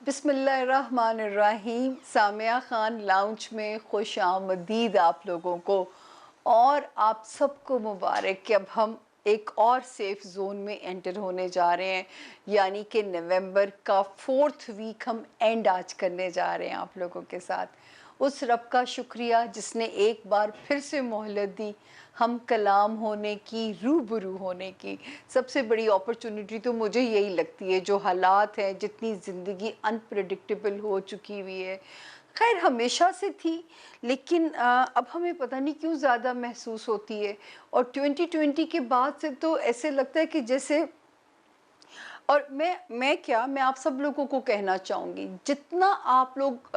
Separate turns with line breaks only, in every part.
बिस्मिल्लाहिर्रहमानिर्रहीम। सामिया ख़ान लाउंज में खुश आमदीद आप लोगों को, और आप सबको मुबारक कि अब हम एक और सेफ़ ज़ोन में एंटर होने जा रहे हैं, यानी कि नवंबर का 4th वीक हम एंड आज करने जा रहे हैं आप लोगों के साथ। उस रब का शुक्रिया जिसने एक बार फिर से मोहलत दी हम कलाम होने की, रूबरू होने की। सबसे बड़ी अपॉर्चुनिटी तो मुझे यही लगती है, जो हालात हैं, जितनी ज़िंदगी अनप्रेडिक्टेबल हो चुकी हुई है, खैर हमेशा से थी, लेकिन अब हमें पता नहीं क्यों ज़्यादा महसूस होती है। और 2020 के बाद से तो ऐसे लगता है कि जैसे, और मैं आप सब लोगों को कहना चाहूँगी, जितना आप लोग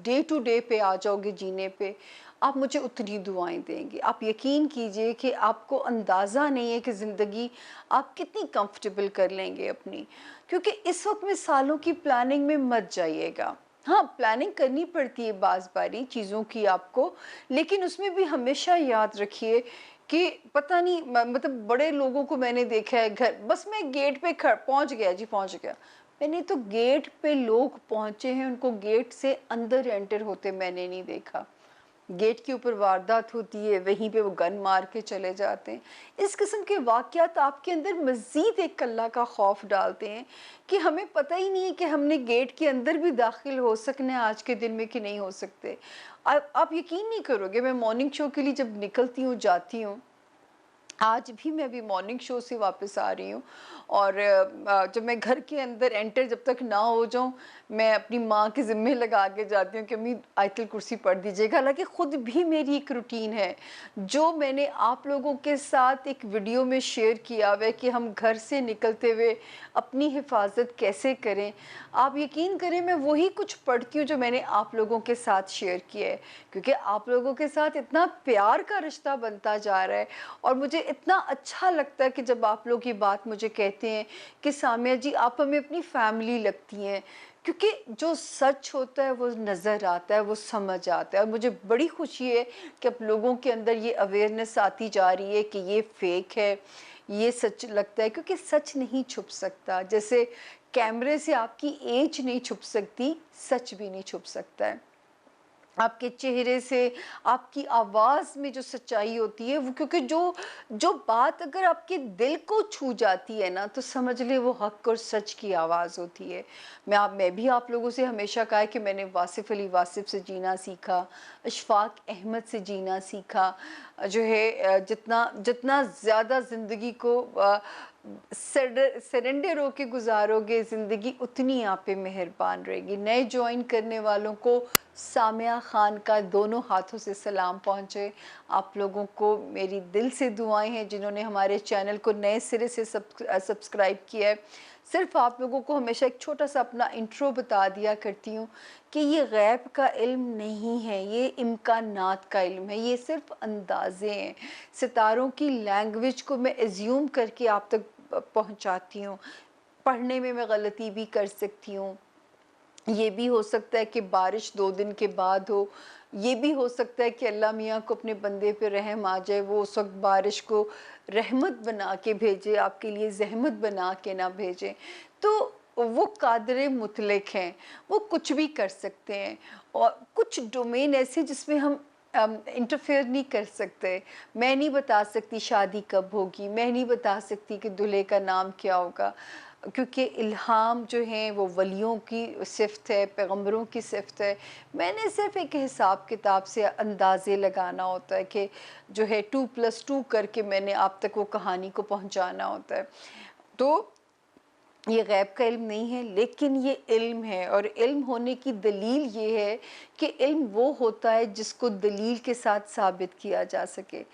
डे टू डे पे आ जाओगे जीने पे, आप मुझे उतनी दुआएं देंगे। आप यकीन कीजिए कि आपको अंदाज़ा नहीं है कि ज़िंदगी आप कितनी कंफर्टेबल कर लेंगे अपनी, क्योंकि इस वक्त में सालों की प्लानिंग में मत जाइएगा। हाँ, प्लानिंग करनी पड़ती है बाज़ बारी चीज़ों की आपको, लेकिन उसमें भी हमेशा याद रखिए कि पता नहीं मतलब बड़े लोगों को मैंने देखा है, घर बस मैं गेट पे पहुंच गया जी, पहुंच गया। मैंने तो गेट पे लोग पहुंचे हैं, उनको गेट से अंदर एंटर होते मैंने नहीं देखा। गेट के ऊपर वारदात होती है, वहीं पे वो गन मार के चले जाते हैं। इस किस्म के वाक़यात आपके अंदर मज़ीद एक अल्लाह का खौफ डालते हैं कि हमें पता ही नहीं है कि हमने गेट के अंदर भी दाखिल हो सकना है आज के दिन में कि नहीं हो सकते। आप यकीन नहीं करोगे, मैं मॉर्निंग शो के लिए जब निकलती हूँ, जाती हूँ, आज भी मैं अभी मॉर्निंग शो से वापस आ रही हूँ, और जब मैं घर के अंदर एंटर जब तक ना हो जाऊँ, मैं अपनी माँ के ज़िम्मे लगा के जाती हूँ कि अम्मी आयतुल कुर्सी पढ़ दीजिएगा। हालाँकि ख़ुद भी मेरी एक रूटीन है, जो मैंने आप लोगों के साथ एक वीडियो में शेयर किया हुआ है कि हम घर से निकलते हुए अपनी हिफाजत कैसे करें। आप यकीन करें, मैं वही कुछ पढ़ती हूँ जो मैंने आप लोगों के साथ शेयर किया है, क्योंकि आप लोगों के साथ इतना प्यार का रिश्ता बनता जा रहा है, और मुझे इतना अच्छा लगता है कि जब आप लोग ये बात मुझे कहते हैं कि सामिया जी आप हमें अपनी फैमिली लगती हैं, क्योंकि जो सच होता है वो नज़र आता है, वो समझ आता है। और मुझे बड़ी खुशी है कि अब लोगों के अंदर ये अवेयरनेस आती जा रही है कि ये फेक है, ये सच लगता है, क्योंकि सच नहीं छुप सकता। जैसे कैमरे से आपकी एज नहीं छुप सकती, सच भी नहीं छुप सकता है। आपके चेहरे से, आपकी आवाज़ में जो सच्चाई होती है वो, क्योंकि जो जो बात अगर आपके दिल को छू जाती है ना, तो समझ लें वो हक़ और सच की आवाज़ होती है। मैं भी आप लोगों से हमेशा कहा है कि मैंने वासिफ़ अली वासिफ़ से जीना सीखा, अशफ़ाक़ अहमद से जीना सीखा। जो है जितना जितना ज़्यादा ज़िंदगी को सरेंडर होके गुज़ारोगे ज़िंदगी, उतनी आप पे मेहरबान रहेगी। नए जॉइन करने वालों को सामिया ख़ान का दोनों हाथों से सलाम पहुँचे। आप लोगों को मेरी दिल से दुआएं हैं, जिन्होंने हमारे चैनल को नए सिरे से सब्सक्राइब किया है। सिर्फ़ आप लोगों को हमेशा एक छोटा-सा अपना इंट्रो बता दिया करती हूँ कि ये गैब का इल्म नहीं है, ये इम्कानात का इल्म है, ये सिर्फ़ अंदाज़े हैं। सितारों की लैंग्वेज को मैं एज़्यूम करके आप तक पहुँचाती हूँ। पढ़ने में मैं गलती भी कर सकती हूँ। ये भी हो सकता है कि बारिश 2 दिन के बाद हो, ये भी हो सकता है कि अल्लाह मियाँ को अपने बंदे पे रहम आ जाए, वो उस वक़्त बारिश को रहमत बना के भेजे, आपके लिए ज़हमत बना के ना भेजें। तो वो कादिर मुतलक हैं, वो कुछ भी कर सकते हैं, और कुछ डोमेन ऐसे जिसमें हम इंटरफेयर नहीं कर सकते। मैं नहीं बता सकती शादी कब होगी, मैं नहीं बता सकती कि दूल्हे का नाम क्या होगा, क्योंकि इल्हाम जो है वो वलियों की सिफ़त है, पैगंबरों की सिफ़त है। मैंने सिर्फ़ एक हिसाब किताब से अंदाज़े लगाना होता है कि जो है 2+2 करके मैंने आप तक वो कहानी को पहुँचाना होता है। तो ये गैब का इल्म नहीं है, लेकिन ये इल्म है, और इल्म होने की दलील ये है कि इल्म वो होता है जिसको दलील के साथ साबित किया जा सके।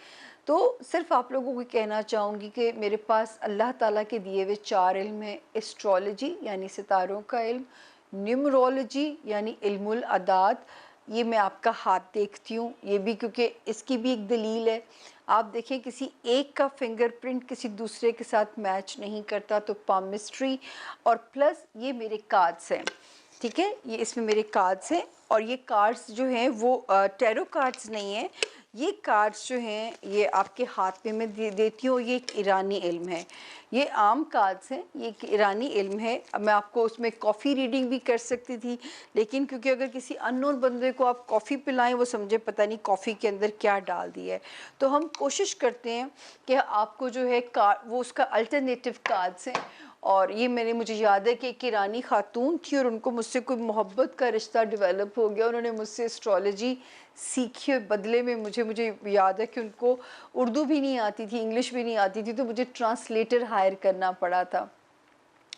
तो सिर्फ़ आप लोगों को कहना चाहूँगी कि मेरे पास अल्लाह ताला के दिए हुए 4 इल्म हैं। एस्ट्रोलॉजी यानी सितारों का इल्म, न्यूमरोलॉजी यानी इल्मुल अदाद, ये मैं आपका हाथ देखती हूँ, ये भी क्योंकि इसकी भी एक दलील है। आप देखें किसी एक का फिंगरप्रिंट किसी दूसरे के साथ मैच नहीं करता, तो पामिस्ट्री, और प्लस ये मेरे कार्ड्स हैं, ठीक है? ये इसमें मेरे कार्ड्स हैं, और ये कार्ड्स जो हैं वो टैरो कार्ड्स नहीं हैं, ये कार्ड्स जो हैं ये आपके हाथ में मैं देती हूँ। ये एक ईरानी इल्म है, ये आम कार्ड्स हैं, ये एक ईरानी इल्म है। अब मैं आपको उसमें कॉफ़ी रीडिंग भी कर सकती थी, लेकिन क्योंकि अगर किसी अननोन बंदे को आप कॉफ़ी पिलाएं, वो समझे पता नहीं कॉफ़ी के अंदर क्या डाल दिया है। तो हम कोशिश करते हैं कि आपको जो है कार्ड, वो उसका अल्टरनेटिव कार्ड्स हैं। और ये मुझे याद है कि एक ईरानी खातून थी और उनको मुझसे कोई मोहब्बत का रिश्ता डेवलप हो गया। उन्होंने मुझसे एस्ट्रोलॉजी सीखी और बदले में मुझे याद है कि उनको उर्दू भी नहीं आती थी, इंग्लिश भी नहीं आती थी, तो मुझे ट्रांसलेटर हायर करना पड़ा था।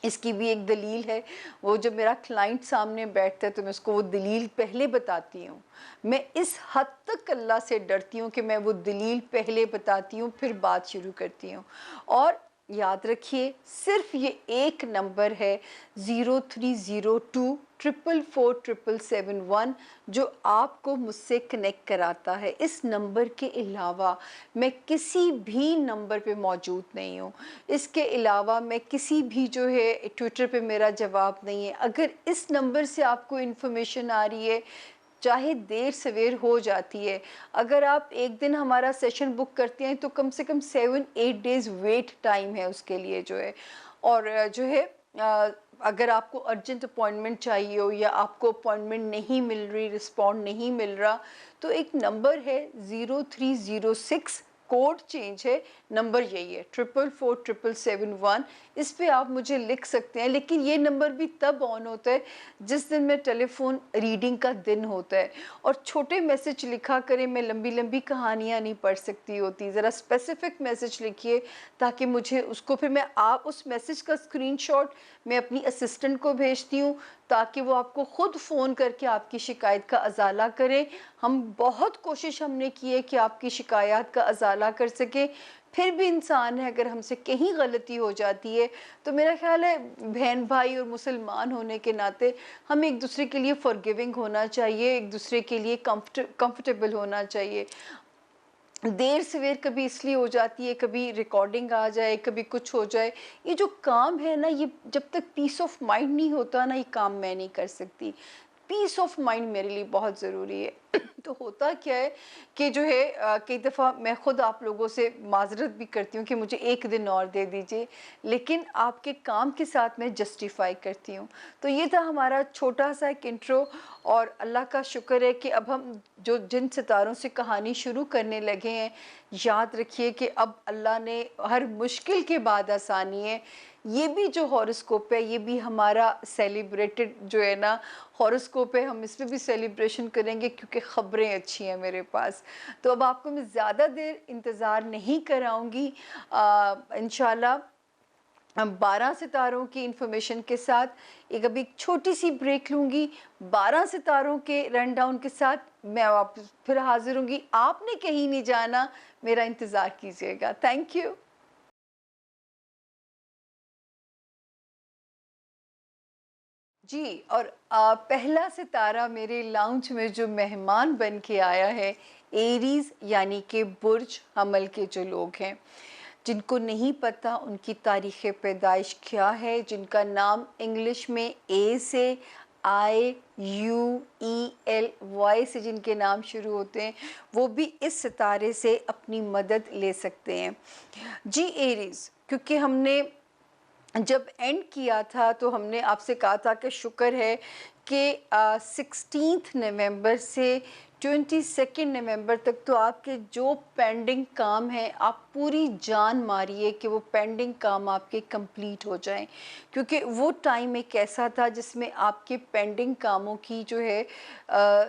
इसकी भी एक दलील है, वो जब मेरा क्लाइंट सामने बैठता है तो मैं उसको वो दलील पहले बताती हूँ। मैं इस हद तक अल्लाह से डरती हूँ कि मैं वो दलील पहले बताती हूँ, फिर बात शुरू करती हूँ। और याद रखिए, सिर्फ ये एक नंबर है 0302 444 777 जो आपको मुझसे कनेक्ट कराता है। इस नंबर के अलावा मैं किसी भी नंबर पे मौजूद नहीं हूँ। इसके अलावा मैं किसी भी जो है ट्विटर पे मेरा जवाब नहीं है। अगर इस नंबर से आपको इन्फॉर्मेशन आ रही है, चाहे देर सवेर हो जाती है, अगर आप एक दिन हमारा सेशन बुक करते हैं तो कम से कम 7-8 डेज़ वेट टाइम है उसके लिए जो है। और जो है अगर आपको अर्जेंट अपॉइंटमेंट चाहिए हो या आपको अपॉइंटमेंट नहीं मिल रही, रिस्पॉन्ड नहीं मिल रहा, तो एक नंबर है 0306, कोड चेंज है, नंबर यही है 444 777 इस पे आप मुझे लिख सकते हैं। लेकिन ये नंबर भी तब ऑन होता है जिस दिन मैं टेलीफोन रीडिंग का दिन होता है। और छोटे मैसेज लिखा करें, मैं लंबी लंबी कहानियाँ नहीं पढ़ सकती होती, ज़रा स्पेसिफिक मैसेज लिखिए ताकि मुझे उसको फिर मैं आप उस मैसेज का स्क्रीनशॉट मैं अपनी असिस्टेंट को भेजती हूँ ताकि वो आपको ख़ुद फ़ोन करके आपकी शिकायत का अजाला करें। हम बहुत कोशिश हमने की है कि आपकी शिकायत का अजाला कर सकें, फिर भी इंसान है, अगर हमसे कहीं गलती हो जाती है तो मेरा ख्याल है बहन भाई और मुसलमान होने के नाते हमें एक दूसरे के लिए फॉरगिविंग होना चाहिए, एक दूसरे के लिए कंफर्टेबल होना चाहिए। देर सवेर कभी इसलिए हो जाती है, कभी रिकॉर्डिंग आ जाए, कभी कुछ हो जाए। ये जो काम है ना, ये जब तक पीस ऑफ माइंड नहीं होता ना, ये काम मैं नहीं कर सकती। पीस ऑफ माइंड मेरे लिए बहुत ज़रूरी है। तो होता क्या है कि जो है कई दफ़ा मैं ख़ुद आप लोगों से माज़रत भी करती हूँ कि मुझे एक दिन और दे दीजिए, लेकिन आपके काम के साथ मैं जस्टिफ़ाई करती हूँ। तो ये था हमारा छोटा सा एक इंट्रो। और अल्लाह का शुक्र है कि अब हम जो जिन सितारों से कहानी शुरू करने लगे हैं, याद रखिए कि अब अल्लाह ने हर मुश्किल के बाद आसानी है। ये भी जो हॉरोस्कोप है, ये भी हमारा सेलिब्रेटेड जो है ना हॉरोस्कोप है, हम इसमें भी सेलिब्रेशन करेंगे क्योंकि ख़बरें अच्छी हैं मेरे पास। तो अब आपको मैं ज़्यादा देर इंतज़ार नहीं कराऊंगी। इंशाल्लाह हम 12 सितारों की इन्फॉर्मेशन के साथ एक अभी छोटी सी ब्रेक लूँगी। 12 सितारों के रन डाउन के साथ मैं वापस फिर हाजिर होंगी। आपने कहीं नहीं जाना, मेरा इंतज़ार कीजिएगा। Thank you. जी। और पहला सितारा मेरे लाउंज में जो मेहमान बन के आया है, एरीज़ यानी कि बुर्ज हमल के जो लोग हैं, जिनको नहीं पता उनकी तारीख़ पैदाइश क्या है, जिनका नाम इंग्लिश में ए से IUELY से जिनके नाम शुरू होते हैं, वो भी इस सितारे से अपनी मदद ले सकते हैं। जी एरीज़, क्योंकि हमने जब एंड किया था तो हमने आपसे कहा था कि शुक्र है कि 16 नवंबर से 22 नवंबर तक तो आपके जो पेंडिंग काम हैं, आप पूरी जान मारिए कि वो पेंडिंग काम आपके कंप्लीट हो जाएं, क्योंकि वो टाइम एक ऐसा था जिसमें आपके पेंडिंग कामों की जो है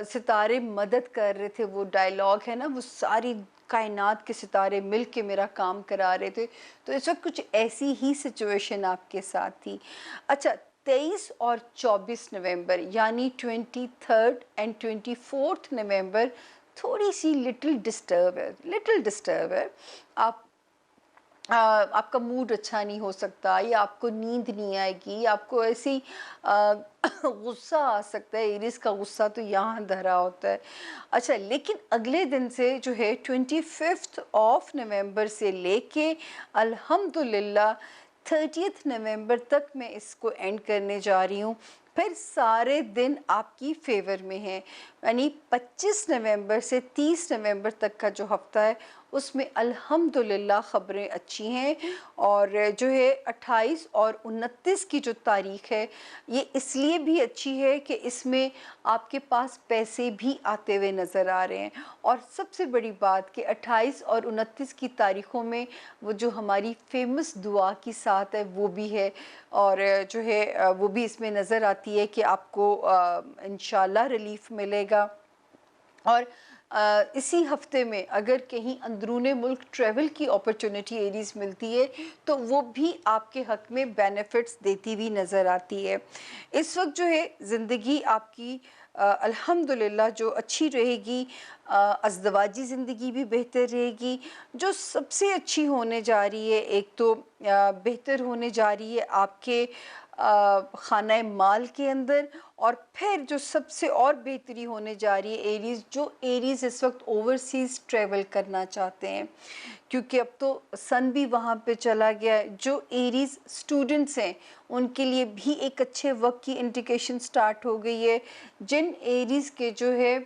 सितारे मदद कर रहे थे। वो डायलॉग है ना, वो सारी कायनात के सितारे मिल के मेरा काम करा रहे थे। तो इस वक्त कुछ ऐसी ही सिचुएशन आपके साथ थी। अच्छा, 23 और 24 नवंबर यानी 23 एंड 24 नवंबर थोड़ी सी लिटिल डिस्टर्ब है। आप आपका मूड अच्छा नहीं हो सकता, या आपको नींद नहीं आएगी, आपको ऐसी गुस्सा आ सकता है। एरीज का गुस्सा तो यहाँ धरा होता है। अच्छा, लेकिन अगले दिन से जो है 25 ऑफ नवंबर से लेके अल्हम्दुलिल्लाह 30 नवंबर तक मैं इसको एंड करने जा रही हूँ। फिर सारे दिन आपकी फेवर में हैं, यानी 25 नवंबर से 30 नवंबर तक का जो हफ़्ता है उसमें अल्हम्दुलिल्लाह ख़बरें अच्छी हैं। और जो है 28 और 29 की जो तारीख़ है ये इसलिए भी अच्छी है कि इसमें आपके पास पैसे भी आते हुए नज़र आ रहे हैं। और सबसे बड़ी बात कि 28 और 29 की तारीख़ों में वो जो हमारी फेमस दुआ की साथ है वो भी है, और जो है वो भी इसमें नज़र आती है कि आपको इंशाल्लाह रिलीफ़ मिलेगा। और इसी हफ्ते में अगर कहीं अंदरूने मुल्क ट्रैवल की अपॉर्चुनिटी एरीज़ मिलती है तो वो भी आपके हक में बेनिफिट्स देती हुई नज़र आती है। इस वक्त जो है ज़िंदगी आपकी अल्हम्दुलिल्लाह जो अच्छी रहेगी, अज़दवाजी ज़िंदगी भी बेहतर रहेगी। जो सबसे अच्छी होने जा रही है, एक तो बेहतर होने जा रही है आपके खाना माल के अंदर। और फिर जो सबसे और बेहतरी होने जा रही है एरीज़, जो एरीज़ इस वक्त ओवरसीज़ ट्रैवल करना चाहते हैं, क्योंकि अब तो सन भी वहाँ पे चला गया है। जो एरीज़ स्टूडेंट्स हैं उनके लिए भी एक अच्छे वक्त की इंडिकेशन स्टार्ट हो गई है। जिन एरीज़ के जो है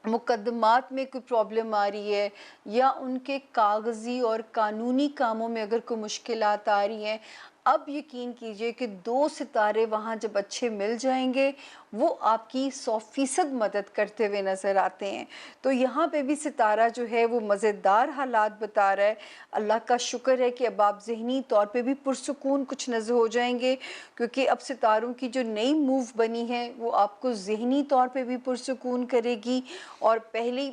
मुकदमात में कोई प्रॉब्लम आ रही है या उनके कागज़ी और कानूनी कामों में अगर कोई मुश्किलात आ रही हैं, अब यकीन कीजिए कि 2 सितारे वहाँ जब अच्छे मिल जाएंगे वो आपकी 100% मदद करते हुए नज़र आते हैं। तो यहाँ पे भी सितारा जो है वो मज़ेदार हालात बता रहा है। अल्लाह का शुक्र है कि अब आप ज़हनी तौर पे भी पुरसुकून कुछ नज़र हो जाएंगे, क्योंकि अब सितारों की जो नई मूव बनी है वो आपको ज़हनी तौर पे भी पुरसुकून करेगी। और पहले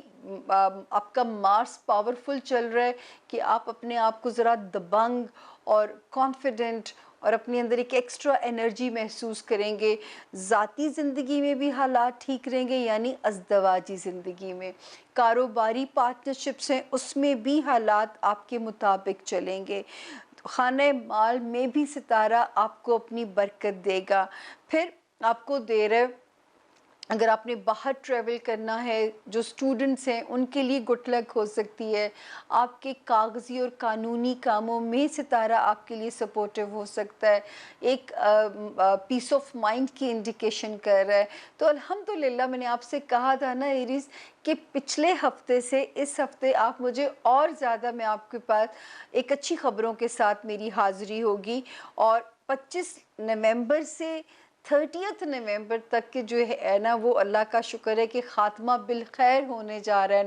आपका मार्स पावरफुल चल रहा है कि आप अपने आप को ज़रा दबंग और कॉन्फिडेंट और अपने अंदर एक एक्स्ट्रा एनर्जी महसूस करेंगे। ज़ाती ज़िंदगी में भी हालात ठीक रहेंगे, यानी अज़दवाजी ज़िंदगी में। कारोबारी पार्टनरशिप्स हैं उसमें भी हालात आपके मुताबिक चलेंगे। खाने माल में भी सितारा आपको अपनी बरकत देगा। फिर आपको दे रहे, अगर आपने बाहर ट्रैवल करना है, जो स्टूडेंट्स हैं उनके लिए गुड लक हो सकती है। आपके कागज़ी और कानूनी कामों में सितारा आपके लिए सपोर्टिव हो सकता है, एक पीस ऑफ माइंड की इंडिकेशन कर रहा है। तो अल्हम्दुलिल्लाह मैंने आपसे कहा था ना एरीज़ कि पिछले हफ्ते से इस हफ्ते आप मुझे और ज़्यादा, मैं आपके पास एक अच्छी ख़बरों के साथ मेरी हाज़िरी होगी। और 25 नवंबर से 30 नवंबर तक के जो है ना वो अल्लाह का शुक्र है कि ख़ात्मा बिल खैर होने जा रहा है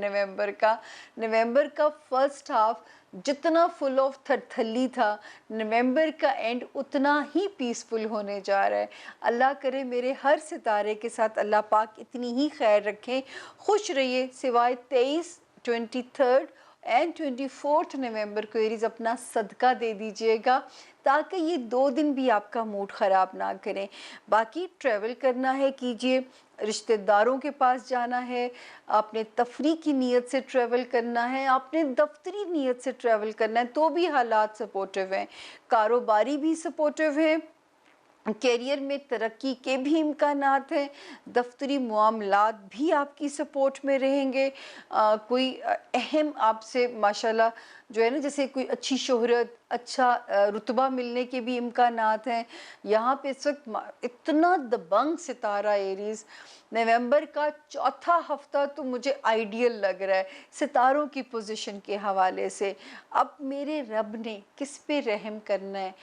नवंबर का फर्स्ट हाफ जितना फुल ऑफ थरथली था, नवंबर का एंड उतना ही पीसफुल होने जा रहा है। अल्लाह करे मेरे हर सितारे के साथ अल्लाह पाक इतनी ही खैर रखें, खुश रहिए। सिवाय 23, 23 एंड 24 नवंबर को एरीज़ अपना सदका दे दीजिएगा, ताकि ये 2 दिन भी आपका मूड ख़राब ना करें। बाकी ट्रैवल करना है कीजिए, रिश्तेदारों के पास जाना है, आपने तफरी की नीयत से ट्रैवल करना है, आपने दफ्तरी नीयत से ट्रैवल करना है, तो भी हालात सपोर्टिव हैं। कारोबारी भी सपोर्टिव हैं, करियर में तरक्की के भी इम्कानात हैं, दफ्तरी मामलात भी आपकी सपोर्ट में रहेंगे। कोई अहम आपसे माशाल्लाह जो है ना, जैसे कोई अच्छी शोहरत, अच्छा रुतबा मिलने के भी इम्कानात हैं। यहाँ पे इस वक्त इतना दबंग सितारा एरीज़, नवंबर का चौथा हफ्ता तो मुझे आइडियल लग रहा है सितारों की पोजीशन के हवाले से। अब मेरे रब ने किस पे रहम करना है,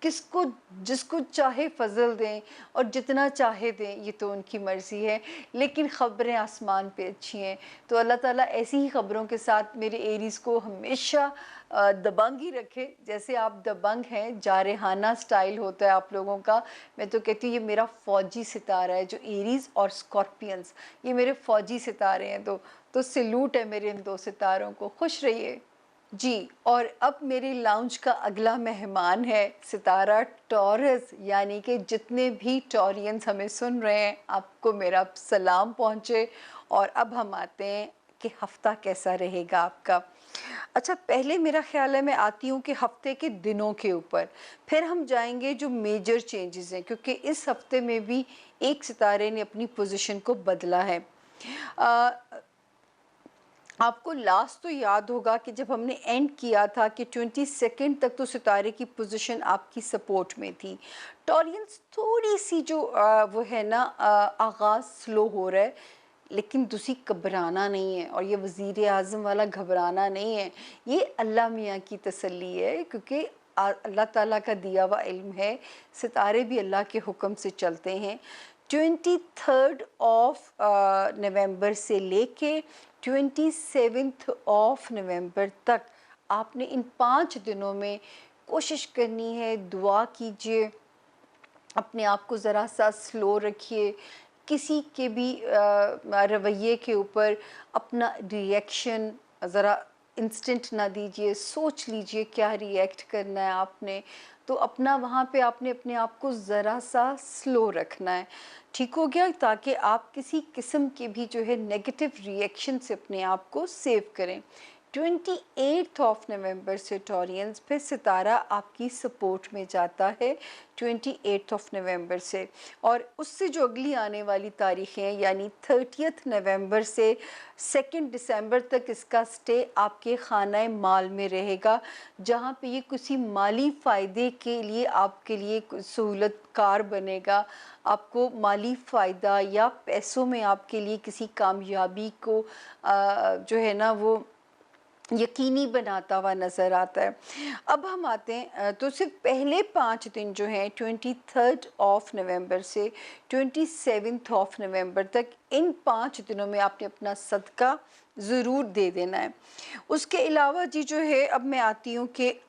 किसको जिसको चाहे फजल दें और जितना चाहे दें, ये तो उनकी मर्ज़ी है, लेकिन ख़बरें आसमान पे अच्छी हैं। तो अल्लाह ताला ऐसी ही ख़बरों के साथ मेरे एरीज़ को हमेशा दबंग ही रखे, जैसे आप दबंग हैं। जारहाना स्टाइल होता है आप लोगों का। मैं तो कहती हूँ ये मेरा फ़ौजी सितारा है, जो एरीज़ और स्कॉर्पियंस, ये मेरे फ़ौजी सितारे हैं। तो सैल्यूट है मेरे इन 2 सितारों को। खुश रहिए जी। और अब मेरे लाउंज का अगला मेहमान है सितारा टॉरस, यानी कि जितने भी टॉरियंस हमें सुन रहे हैं, आपको मेरा सलाम पहुँचे। और अब हम आते हैं कि हफ़्ता कैसा रहेगा आपका। अच्छा, पहले मेरा ख़्याल है मैं आती हूँ कि हफ़्ते के दिनों के ऊपर, फिर हम जाएंगे जो मेजर चेंजेस हैं, क्योंकि इस हफ़्ते में भी एक सितारे ने अपनी पोजीशन को बदला है। आपको लास्ट तो याद होगा कि जब हमने एंड किया था कि 22 तक तो सितारे की पोजीशन आपकी सपोर्ट में थी। टॉरियंस थोड़ी सी जो वो है ना, आगाज़ स्लो हो रहा है, लेकिन दूसरी घबराना नहीं है, और ये वज़ीर आज़म वाला घबराना नहीं है, ये अल्लाह मियाँ की तसल्ली है, क्योंकि अल्लाह ताला का दिया हुआ इल्म है, सितारे भी अल्लाह के हुक्म से चलते हैं। 23 नवंबर से लेके 27 नवंबर तक आपने इन 5 दिनों में कोशिश करनी है, दुआ कीजिए, अपने आप को ज़रा सा स्लो रखिए, किसी के भी रवैये के ऊपर अपना रिएक्शन ज़रा इंस्टेंट ना दीजिए, सोच लीजिए क्या रिएक्ट करना है आपने। तो अपना वहाँ पे आपने अपने आप को ज़रा सा स्लो रखना है, ठीक हो गया? ताकि आप किसी किस्म के भी जो है नेगेटिव रिएक्शन से अपने आप को सेव करें। 28 नवंबर से टॉरियंस फिर सितारा आपकी सपोर्ट में जाता है 28 नवंबर से, और उससे जो अगली आने वाली तारीखें हैं, यानी 30 नवंबर से 2 दिसंबर तक इसका स्टे आपके खाना माल में रहेगा, जहाँ पे ये किसी माली फ़ायदे के लिए आपके लिए सहूलत कार बनेगा, आपको माली फ़ायदा या पैसों में आपके लिए किसी कामयाबी को जो है ना वो यकीनी बनाता हुआ नज़र आता है। अब हम आते हैं तो सिर्फ पहले 5 दिन जो हैं 23 नवंबर से 27 नवंबर तक, इन 5 दिनों में आपने अपना सदका ज़रूर दे देना है। उसके अलावा जी जो है, अब मैं आती हूँ कि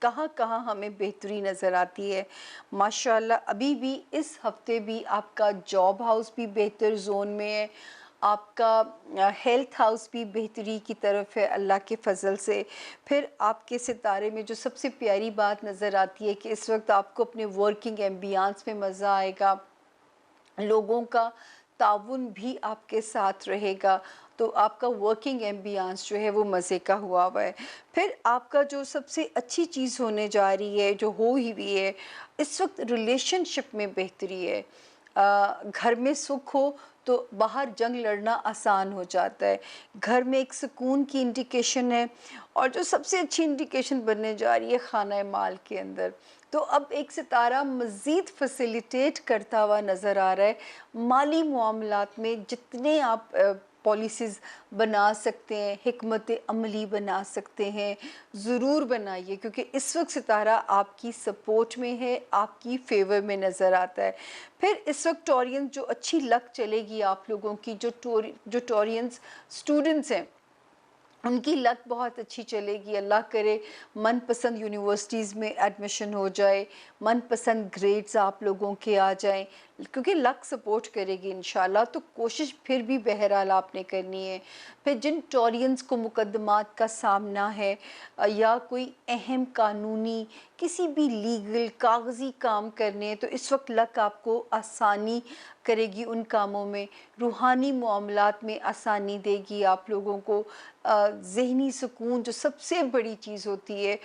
कहाँ कहाँ हमें बेहतरी नज़र आती है। माशाल्लाह अभी भी इस हफ्ते भी आपका जॉब हाउस भी बेहतर जोन में है, आपका हेल्थ हाउस भी बेहतरी की तरफ है अल्लाह के फ़ज़ल से। फिर आपके सितारे में जो सबसे प्यारी बात नज़र आती है कि इस वक्त आपको अपने वर्किंग एम्बियंस में मज़ा आएगा, लोगों का ताउन भी आपके साथ रहेगा, तो आपका वर्किंग एम्बियंस जो है वो मज़े का हुआ हुआ है। फिर आपका जो सबसे अच्छी चीज़ होने जा रही है, जो हो ही हुई है, इस वक्त रिलेशनशिप में बेहतरी है। घर में सुख हो तो बाहर जंग लड़ना आसान हो जाता है, घर में एक सुकून की इंडिकेशन है, और जो सबसे अच्छी इंडिकेशन बनने जा रही है खाना माल के अंदर। तो अब एक सितारा मज़ीद फैसिलिटेट करता हुआ नज़र आ रहा है, माली मामलात में जितने आप पॉलिसीज़ बना सकते हैं, हिकमत अमली बना सकते हैं, ज़रूर बनाइए, क्योंकि इस वक्त सितारा आपकी सपोर्ट में है, आपकी फेवर में नज़र आता है। फिर इस वक्त टॉरियंस जो अच्छी लक चलेगी आप लोगों की, जो टॉरियंस स्टूडेंट्स हैं, उनकी लक बहुत अच्छी चलेगी। अल्लाह करे मनपसंद यूनिवर्सिटीज़ में एडमिशन हो जाए, मनपसंद ग्रेड्स आप लोगों के आ जाएं, क्योंकि लक सपोर्ट करेगी इंशाल्लाह। तो कोशिश फिर भी बहरहाल आपने करनी है। फिर जिन टॉरियंस को मुकदमात का सामना है, या कोई अहम कानूनी किसी भी लीगल कागज़ी काम करने हैं, तो इस वक्त लक आपको आसानी करेगी उन कामों में, रूहानी मामलात में आसानी देगी आप लोगों को। ज़हनी सुकून जो सबसे बड़ी चीज़ होती है,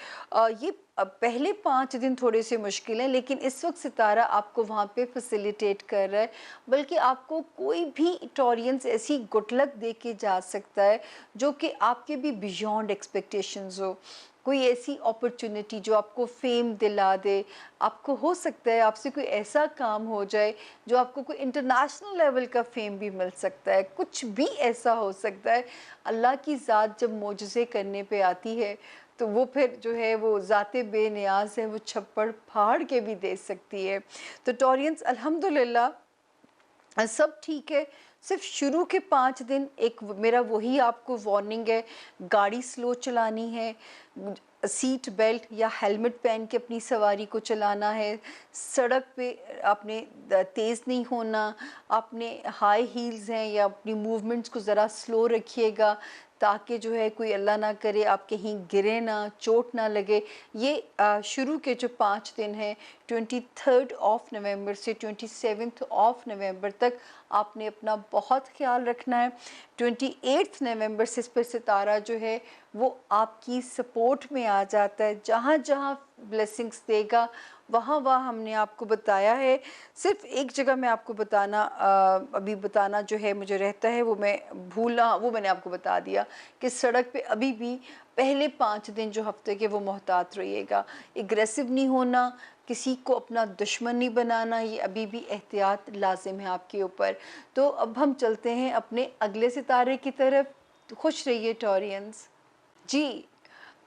ये पहले 5 दिन थोड़े से मुश्किल हैं, लेकिन इस वक्त सितारा आपको वहाँ पे फैसिलिटेट कर रहा है, बल्कि आपको कोई भी टॉरियंस ऐसी गुड लक दे के जा सकता है जो कि आपके भी बियॉन्ड एक्सपेक्टेशंस हो। कोई ऐसी अपॉर्चुनिटी जो आपको फेम दिला दे, आपको हो सकता है आपसे कोई ऐसा काम हो जाए जो आपको कोई इंटरनेशनल लेवल का फेम भी मिल सकता है, कुछ भी ऐसा हो सकता है। अल्लाह की ज़ात जब मोजज़े करने पे आती है, तो वो फिर जो है वो ज़ाते बेनियाज़ है, वो छप्पड़ फाड़ के भी दे सकती है। तो टॉरियंस अल्हम्दुलिल्लाह सब ठीक है। सिर्फ शुरू के 5 दिन एक मेरा वही आपको वार्निंग है, गाड़ी स्लो चलानी है, सीट बेल्ट या हेलमेट पहन के अपनी सवारी को चलाना है, सड़क पे आपने तेज़ नहीं होना, आपने हाई हील्स हैं या अपनी मूवमेंट्स को ज़रा स्लो रखिएगा, ताकि जो है कोई अल्लाह ना करे आप कहीं गिरे ना, चोट ना लगे। ये शुरू के जो 5 दिन हैं 23 नवंबर से 27 नवंबर तक आपने अपना बहुत ख्याल रखना है। 28 नवंबर से इस पर सितारा जो है वो आपकी सपोर्ट में आ जाता है, जहाँ जहाँ ब्लेसिंग्स देगा वहाँ वहाँ हमने आपको बताया है। सिर्फ़ एक जगह मैं आपको अभी बताना जो है मुझे रहता है, वो मैं भूला, वो मैंने आपको बता दिया कि सड़क पे अभी भी पहले 5 दिन जो हफ़्ते के, वो मोहतात रहिएगा। एग्रेसिव नहीं होना, किसी को अपना दुश्मन नहीं बनाना, ये अभी भी एहतियात लाज़िम है आपके ऊपर। तो अब हम चलते हैं अपने अगले सितारे की तरफ। खुश रहिए टॉरियंस। जी,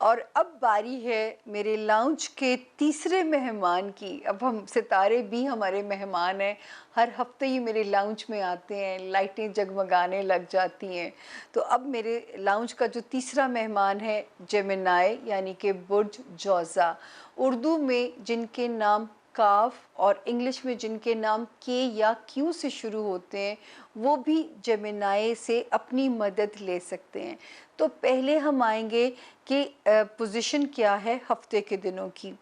और अब बारी है मेरे लाउंज के तीसरे मेहमान की। अब हम सितारे भी हमारे मेहमान हैं। हर हफ्ते ही मेरे लाउंज में आते हैं, लाइटें जगमगाने लग जाती हैं। तो अब मेरे लाउंज का जो तीसरा मेहमान है, जेमिनाई यानी कि बुर्ज जौज़ा। उर्दू में जिनके नाम काफ और इंग्लिश में जिनके नाम के या क्यू से शुरू होते हैं, वो भी जेमिनाई से अपनी मदद ले सकते हैं। तो पहले हम आएंगे कि पोजीशन क्या है हफ्ते के दिनों की।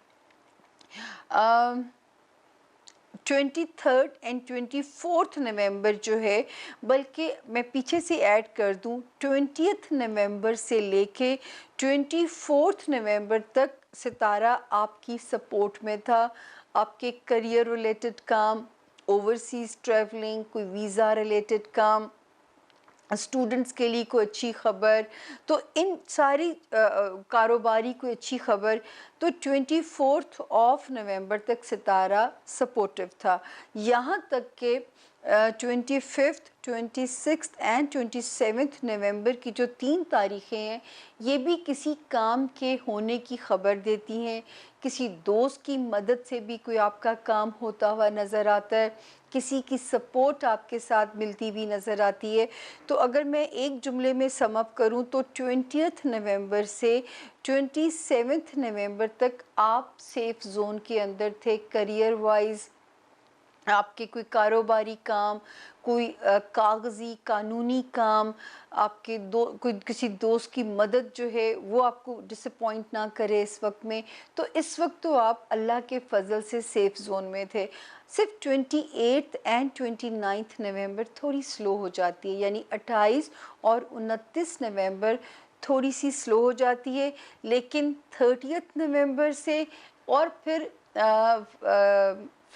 23 एंड 24 नवंबर जो है, बल्कि मैं पीछे से ऐड कर दूं, 20 नवंबर से लेके 24 नवंबर तक सितारा आपकी सपोर्ट में था। आपके करियर रिलेटेड काम, ओवरसीज़ ट्रैवलिंग, कोई वीज़ा रिलेटेड काम, स्टूडेंट्स के लिए कोई अच्छी खबर, तो इन सारी कारोबारी कोई अच्छी खबर। तो 24 तक सितारा सपोर्टिव था, यहाँ तक कि 25, 26 एंड 27 नवंबर की जो 3 तारीखें हैं, ये भी किसी काम के होने की खबर देती हैं। किसी दोस्त की मदद से भी कोई आपका काम होता हुआ नज़र आता है, किसी की सपोर्ट आपके साथ मिलती हुई नज़र आती है। तो अगर मैं एक जुमले में सम अप करूँ तो 20 नवंबर से 27 नवंबर तक आप सेफ जोन के अंदर थे। करियर वाइज आपके कोई कारोबारी काम, कोई कागज़ी कानूनी काम, आपके कोई किसी दोस्त की मदद जो है वो आपको डिसअपॉइंट ना करे इस वक्त में। तो इस वक्त तो आप अल्लाह के फ़ज़ल से सेफ़ ज़ोन में थे। सिर्फ 28 एंड 29 नवंबर थोड़ी स्लो हो जाती है, यानी 28 और 29 नवंबर थोड़ी सी स्लो हो जाती है। लेकिन 30 नवंबर से और फिर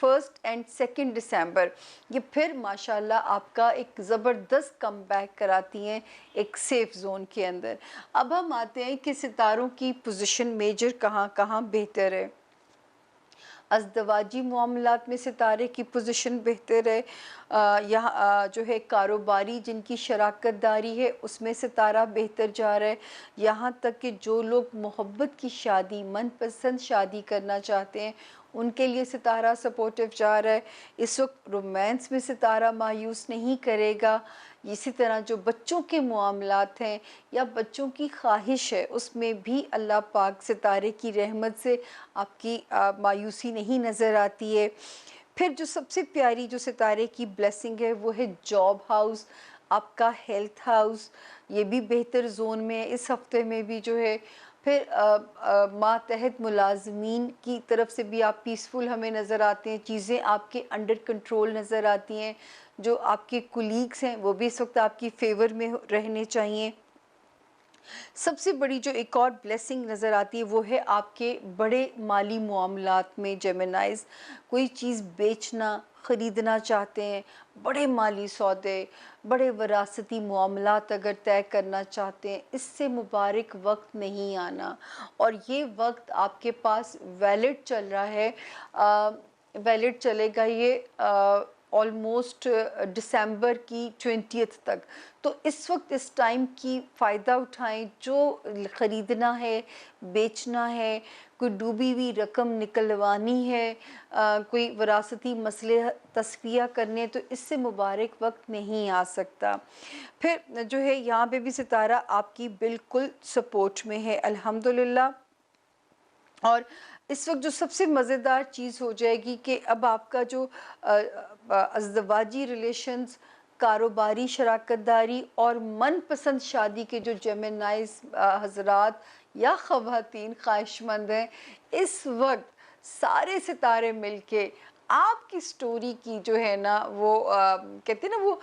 1 एंड 2 दिसंबर, ये फिर माशाल्लाह आपका एक ज़बरदस्त कमबैक कराती हैं एक सेफ़ ज़ोन के अंदर। अब हम आते हैं कि सितारों की पोजीशन मेजर कहाँ कहाँ बेहतर है। अज़दवाजी मामलात में सितारे की पोजीशन बेहतर है। यहाँ जो है कारोबारी जिनकी शराकत दारी है, उसमें सितारा बेहतर जा रहा है। यहाँ तक कि जो लोग मोहब्बत की शादी, मनपसंद शादी करना चाहते हैं, उनके लिए सितारा सपोर्टिव जा रहा है। इस वक्त रोमांस में सितारा मायूस नहीं करेगा। इसी तरह जो बच्चों के मामलात हैं या बच्चों की ख्वाहिश है, उसमें भी अल्लाह पाक सितारे की रहमत से आपकी मायूसी नहीं नज़र आती है। फिर जो सबसे प्यारी जो सितारे की ब्लेसिंग है, वो है जॉब हाउस, आपका हेल्थ हाउस, ये भी बेहतर जोन में है इस हफ्ते में भी जो है। फिर मातहत मुलाजमीन की तरफ से भी आप पीसफुल हमें नज़र आते हैं, चीज़ें आपके अंडर कंट्रोल नज़र आती हैं। जो आपके कुलीग्स हैं, वो भी इस वक्त आपकी फेवर में रहने चाहिए। सबसे बड़ी जो एक और ब्लेसिंग नज़र आती है, वो है आपके बड़े माली मामलात में। जेमिनाइज कोई चीज़ बेचना, ख़रीदना चाहते हैं, बड़े माली सौदे, बड़े वरासती मामलात अगर तय करना चाहते हैं, इससे मुबारक वक्त नहीं आना। और ये वक्त आपके पास वैलिड चल रहा है, वैलिड चलेगा ये ऑलमोस्ट दिसंबर की 20th तक। तो इस वक्त इस टाइम की फ़ायदा उठाएं। जो ख़रीदना है, बेचना है, कोई डूबी हुई रकम निकलवानी है, कोई वरासती मसले तस्फिया करने, तो इससे मुबारक वक्त नहीं आ सकता। फिर जो है यहाँ पे भी सितारा आपकी बिल्कुल सपोर्ट में है अल्हम्दुलिल्लाह। और इस वक्त जो सबसे मज़ेदार चीज़ हो जाएगी कि अब आपका जो अज़दवाजी रिलेशंस, कारोबारी शराकत दारी और मनपसंद शादी के जो जेमिनाइज हज़रात या ख़वातीन ख्वाहिशमंद हैं, इस वक्त सारे सितारे मिलके आपकी स्टोरी की जो है ना, वो कहते हैं ना, वो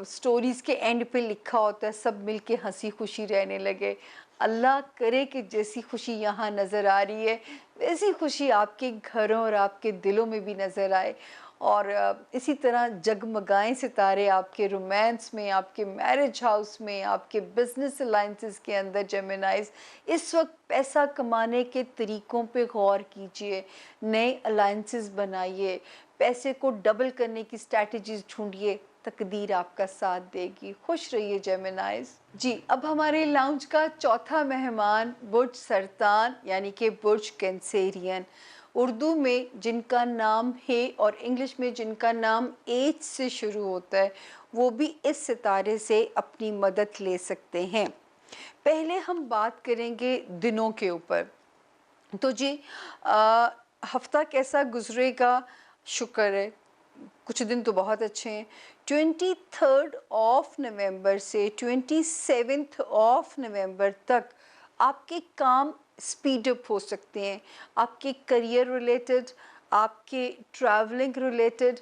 स्टोरीज़ के एंड पे लिखा होता है सब मिलके हंसी खुशी रहने लगे। अल्लाह करे कि जैसी खुशी यहाँ नज़र आ रही है, वैसी खुशी आपके घरों और आपके दिलों में भी नज़र आए। और इसी तरह जगमगाएँ सितारे आपके रोमांस में, आपके मैरिज हाउस में, आपके बिज़नेस अलायंसेस के अंदर जेमिनाइज़। इस वक़्त पैसा कमाने के तरीकों पे गौर कीजिए, नए अलायंसेस बनाइए, पैसे को डबल करने की स्ट्रैटेजीज़ ढूँढिए, तकदीर आपका साथ देगी। खुश रहिए जेमिनाइज़। जी, अब हमारे लाउंज का चौथा मेहमान बुर्ज सरतान यानी कि बुर्ज कैंसेरियन। उर्दू में जिनका नाम है और इंग्लिश में जिनका नाम एच से शुरू होता है, वो भी इस सितारे से अपनी मदद ले सकते हैं। पहले हम बात करेंगे दिनों के ऊपर। तो जी, अ, हफ्ता कैसा गुजरेगा? शुक्र है, कुछ दिन तो बहुत अच्छे हैं। 23 ऑफ नवंबर से 27 ऑफ नवंबर तक आपके काम स्पीड अप हो सकते हैं, आपके करियर रिलेटेड, आपके ट्रैवलिंग रिलेटेड।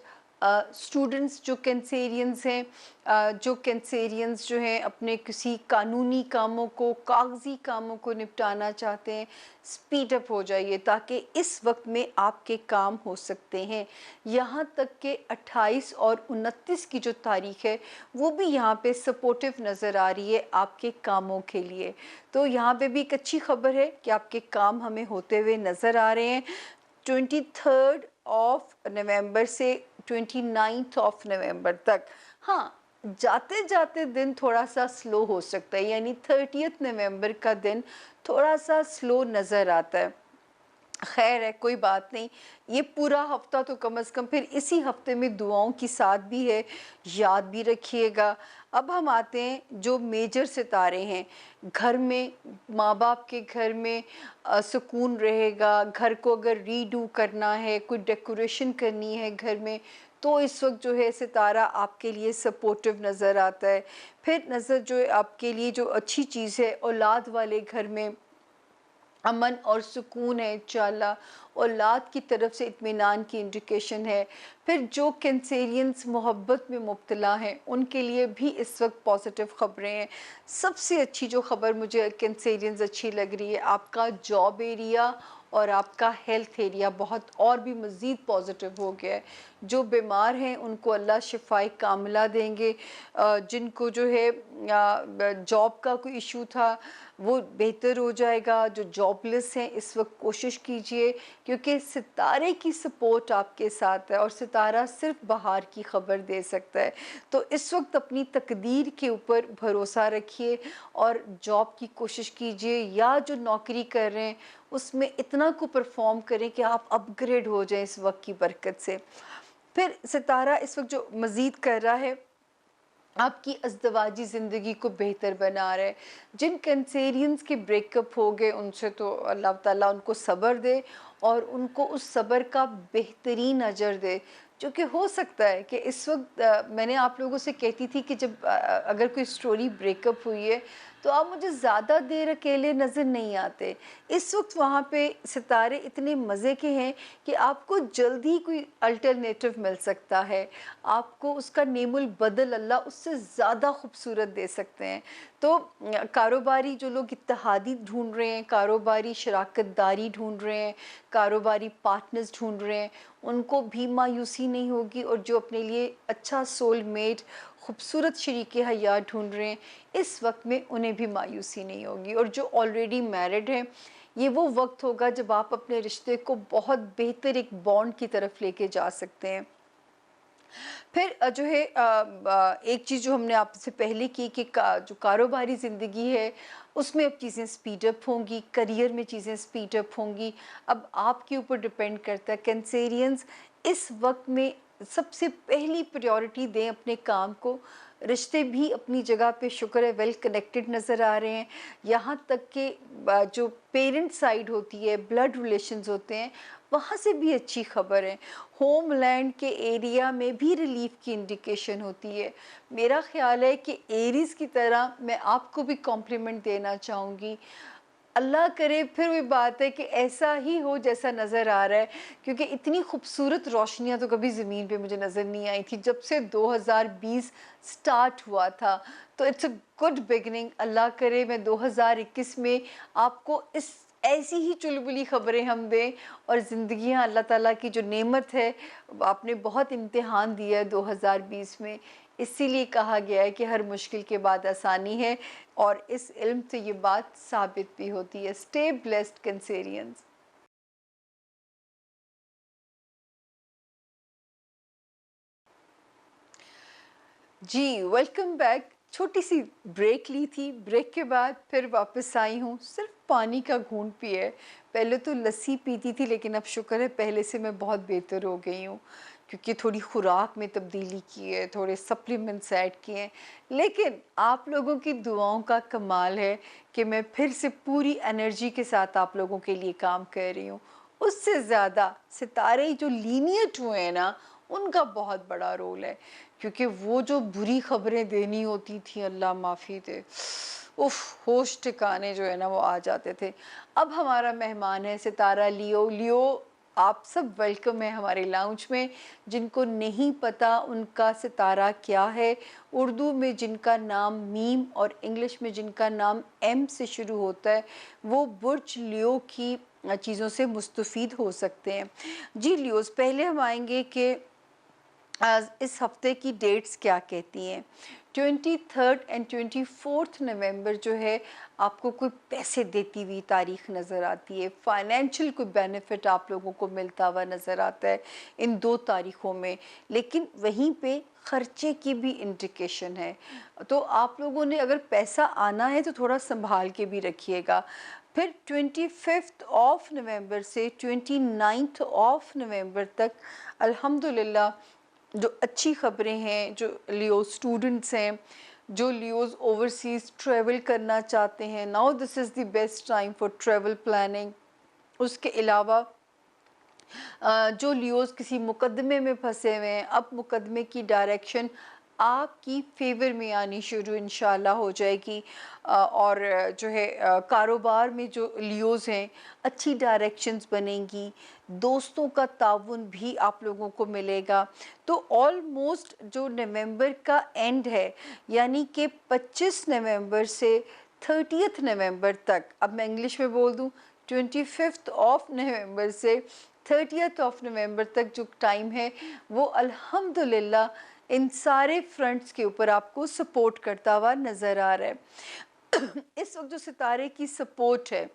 स्टूडेंट्स जो कैंसेरियंस हैं, जो कैंसेरियंस जो हैं अपने किसी कानूनी कामों को, कागजी कामों को निपटाना चाहते हैं, स्पीड अप हो जाइए ताकि इस वक्त में आपके काम हो सकते हैं। यहाँ तक कि 28 और 29 की जो तारीख है, वो भी यहाँ पे सपोर्टिव नज़र आ रही है आपके कामों के लिए। तो यहाँ पे भी एक अच्छी खबर है कि आपके काम हमें होते हुए नज़र आ रहे हैं। 23 ऑफ नवंबर से 29 ऑफ नवंबर तक। हाँ, जाते जाते दिन थोड़ा सा स्लो हो सकता है, यानी 30 नवंबर का दिन थोड़ा सा स्लो नज़र आता है। खैर है, कोई बात नहीं। ये पूरा हफ्ता तो कम से कम फिर इसी हफ्ते में दुआओं की साथ भी है, याद भी रखिएगा। अब हम आते हैं जो मेजर सितारे हैं। घर में, माँ बाप के घर में सुकून रहेगा। घर को अगर रीडू करना है, कोई डेकोरेशन करनी है घर में, तो इस वक्त जो है सितारा आपके लिए सपोर्टिव नज़र आता है। फिर नज़र जो है आपके लिए जो अच्छी चीज़ है, औलाद वाले घर में अमन और सुकून है इंशाल्लाह, औलाद की तरफ से इत्मीनान की इंडिकेशन है। फिर जो कैंसेरियंस मोहब्बत में मुब्तला हैं, उनके लिए भी इस वक्त पॉजिटिव ख़बरें हैं। सबसे अच्छी जो ख़बर मुझे कैंसेरियंस अच्छी लग रही है, आपका जॉब एरिया और आपका हेल्थ एरिया बहुत और भी मज़ीद पॉजिटिव हो गया है। जो बीमार हैं उनको अल्लाह शिफाए कामिला देंगे। जिनको जो है जॉब का कोई इशू था, वो बेहतर हो जाएगा। जो जॉबलेस हैं इस वक्त कोशिश कीजिए, क्योंकि सितारे की सपोर्ट आपके साथ है और सितारा सिर्फ बाहर की खबर दे सकता है। तो इस वक्त अपनी तकदीर के ऊपर भरोसा रखिए और जॉब की कोशिश कीजिए, या जो नौकरी कर रहे हैं उसमें इतना को परफॉर्म करें कि आप अपग्रेड हो जाएं इस वक्त की बरकत से। फिर सितारा इस वक्त जो मज़ीद कर रहा है, आपकी अज़दवाजी ज़िंदगी को बेहतर बना रहे। जिन कैंसेरियंस के ब्रेकअप हो गए, उनसे तो अल्लाह ताला उनको सब्र दे और उनको उस सब्र का बेहतरीन अजर दे। जो कि हो सकता है कि इस वक्त मैंने आप लोगों से कहती थी कि जब अगर कोई स्टोरी ब्रेकअप हुई है, तो आप मुझे ज़्यादा देर अकेले नज़र नहीं आते। इस वक्त वहाँ पे सितारे इतने मज़े के हैं कि आपको जल्दी कोई अल्टरनेटिव मिल सकता है। आपको उसका नेमुल बदल अल्लाह उससे ज़्यादा खूबसूरत दे सकते हैं। तो कारोबारी जो लोग इत्तेहादी ढूंढ रहे हैं, कारोबारी शराकतदारी ढूंढ रहे हैं, कारोबारी पार्टनर्स ढूंढ रहे हैं, उनको भी मायूसी नहीं होगी। और जो अपने लिए अच्छा सोलमेट, खूबसूरत शरीक हयात ढूंढ रहे हैं, इस वक्त में उन्हें भी मायूसी नहीं होगी। और जो ऑलरेडी मैरिड हैं, ये वो वक्त होगा जब आप अपने रिश्ते को बहुत बेहतर एक बॉन्ड की तरफ लेके जा सकते हैं। फिर जो है एक चीज़ जो हमने आपसे पहले की कि जो कारोबारी ज़िंदगी है, उसमें अब चीज़ें स्पीड अप होंगी, करियर में चीज़ें स्पीड अप होंगी। अब आपके ऊपर डिपेंड करता है। कैंसेरियंस इस वक्त में सबसे पहली प्रायोरिटी दें अपने काम को। रिश्ते भी अपनी जगह पे शुक्र है वेल कनेक्टेड नज़र आ रहे हैं। यहाँ तक कि जो पेरेंट साइड होती है, ब्लड रिलेशंस होते हैं, वहाँ से भी अच्छी खबर है। होमलैंड के एरिया में भी रिलीफ की इंडिकेशन होती है। मेरा ख्याल है कि एरीज़ की तरह मैं आपको भी कॉम्प्लीमेंट देना चाहूँगी। अल्लाह करे फिर वही बात है कि ऐसा ही हो जैसा नज़र आ रहा है, क्योंकि इतनी खूबसूरत रोशनियाँ तो कभी ज़मीन पे मुझे नज़र नहीं आई थी जब से 2020 स्टार्ट हुआ था। तो इट्स अ गुड बिगिनिंग। अल्लाह करे मैं 2021 में आपको इस ऐसी ही चुलबुली ख़बरें हम दें, और ज़िंदगियाँ अल्लाह ताला की जो नेमत है, आपने बहुत इम्तिहान दिया है 2020 में। इसीलिए कहा गया है कि हर मुश्किल के बाद आसानी है, और इस इल्म से ये बात साबित भी होती है। Stay blessed Cancerians. जी, वेलकम बैक। छोटी सी ब्रेक ली थी, ब्रेक के बाद फिर वापस आई हूँ, सिर्फ पानी का घूंट पिए। पहले तो लस्सी पीती थी, लेकिन अब शुक्र है पहले से मैं बहुत बेहतर हो गई हूँ, क्योंकि थोड़ी खुराक में तब्दीली की है, थोड़े सप्लीमेंट्स ऐड किए हैं। लेकिन आप लोगों की दुआओं का कमाल है कि मैं फिर से पूरी एनर्जी के साथ आप लोगों के लिए काम कर रही हूँ। उससे ज़्यादा सितारे जो लीनियट हुए हैं ना, उनका बहुत बड़ा रोल है, क्योंकि वो जो बुरी खबरें देनी होती थी, अल्लाह माफ़ी दे, उफ, होश ठिकाने जो है ना वो आ जाते थे। अब हमारा मेहमान है सितारा लियो। लियो, आप सब वेलकम है हमारे लाउंज में। जिनको नहीं पता उनका सितारा क्या है, उर्दू में जिनका नाम मीम और इंग्लिश में जिनका नाम एम से शुरू होता है, वो बुर्ज लियो की चीज़ों से मुस्तफ़ीद हो सकते हैं। जी लियोज़, पहले हम आएंगे कि इस हफ्ते की डेट्स क्या कहती हैं। 23 एंड 24 नवंबर जो है, आपको कोई पैसे देती हुई तारीख नज़र आती है, फाइनेंशियल कोई बेनिफिट आप लोगों को मिलता हुआ नज़र आता है इन 2 तारीखों में। लेकिन वहीं पे खर्चे की भी इंडिकेशन है, तो आप लोगों ने अगर पैसा आना है तो थोड़ा संभाल के भी रखिएगा। फिर 25 ऑफ नवंबर से 29 ऑफ नवंबर तक अल्हम्दुलिल्लाह जो अच्छी ख़बरें हैं, जो लियो स्टूडेंट्स हैं, जो लियोज़ ओवरसीज़ ट्रैवल करना चाहते हैं, now this is the best time for travel planning. उसके अलावा जो लियोज़ किसी मुकदमे में फंसे हुए हैं, अब मुकदमे की डायरेक्शन आपकी फेवर में आनी शुरू इंशाल्लाह हो जाएगी। और जो है कारोबार में जो लियोज़ हैं, अच्छी डायरेक्शंस बनेंगी, दोस्तों का ताउन भी आप लोगों को मिलेगा। तो ऑलमोस्ट जो नवंबर का एंड है, यानी कि 25 नवंबर से 30 नवंबर तक, अब मैं इंग्लिश में बोल दूं, 25 ऑफ नवंबर से 30 ऑफ नवंबर तक जो टाइम है, वो अल्हम्दुलिल्लाह इन सारे फ्रंट्स के ऊपर आपको सपोर्ट करता हुआ नज़र आ रहा है। इस वक्त जो सितारे की सपोर्ट है,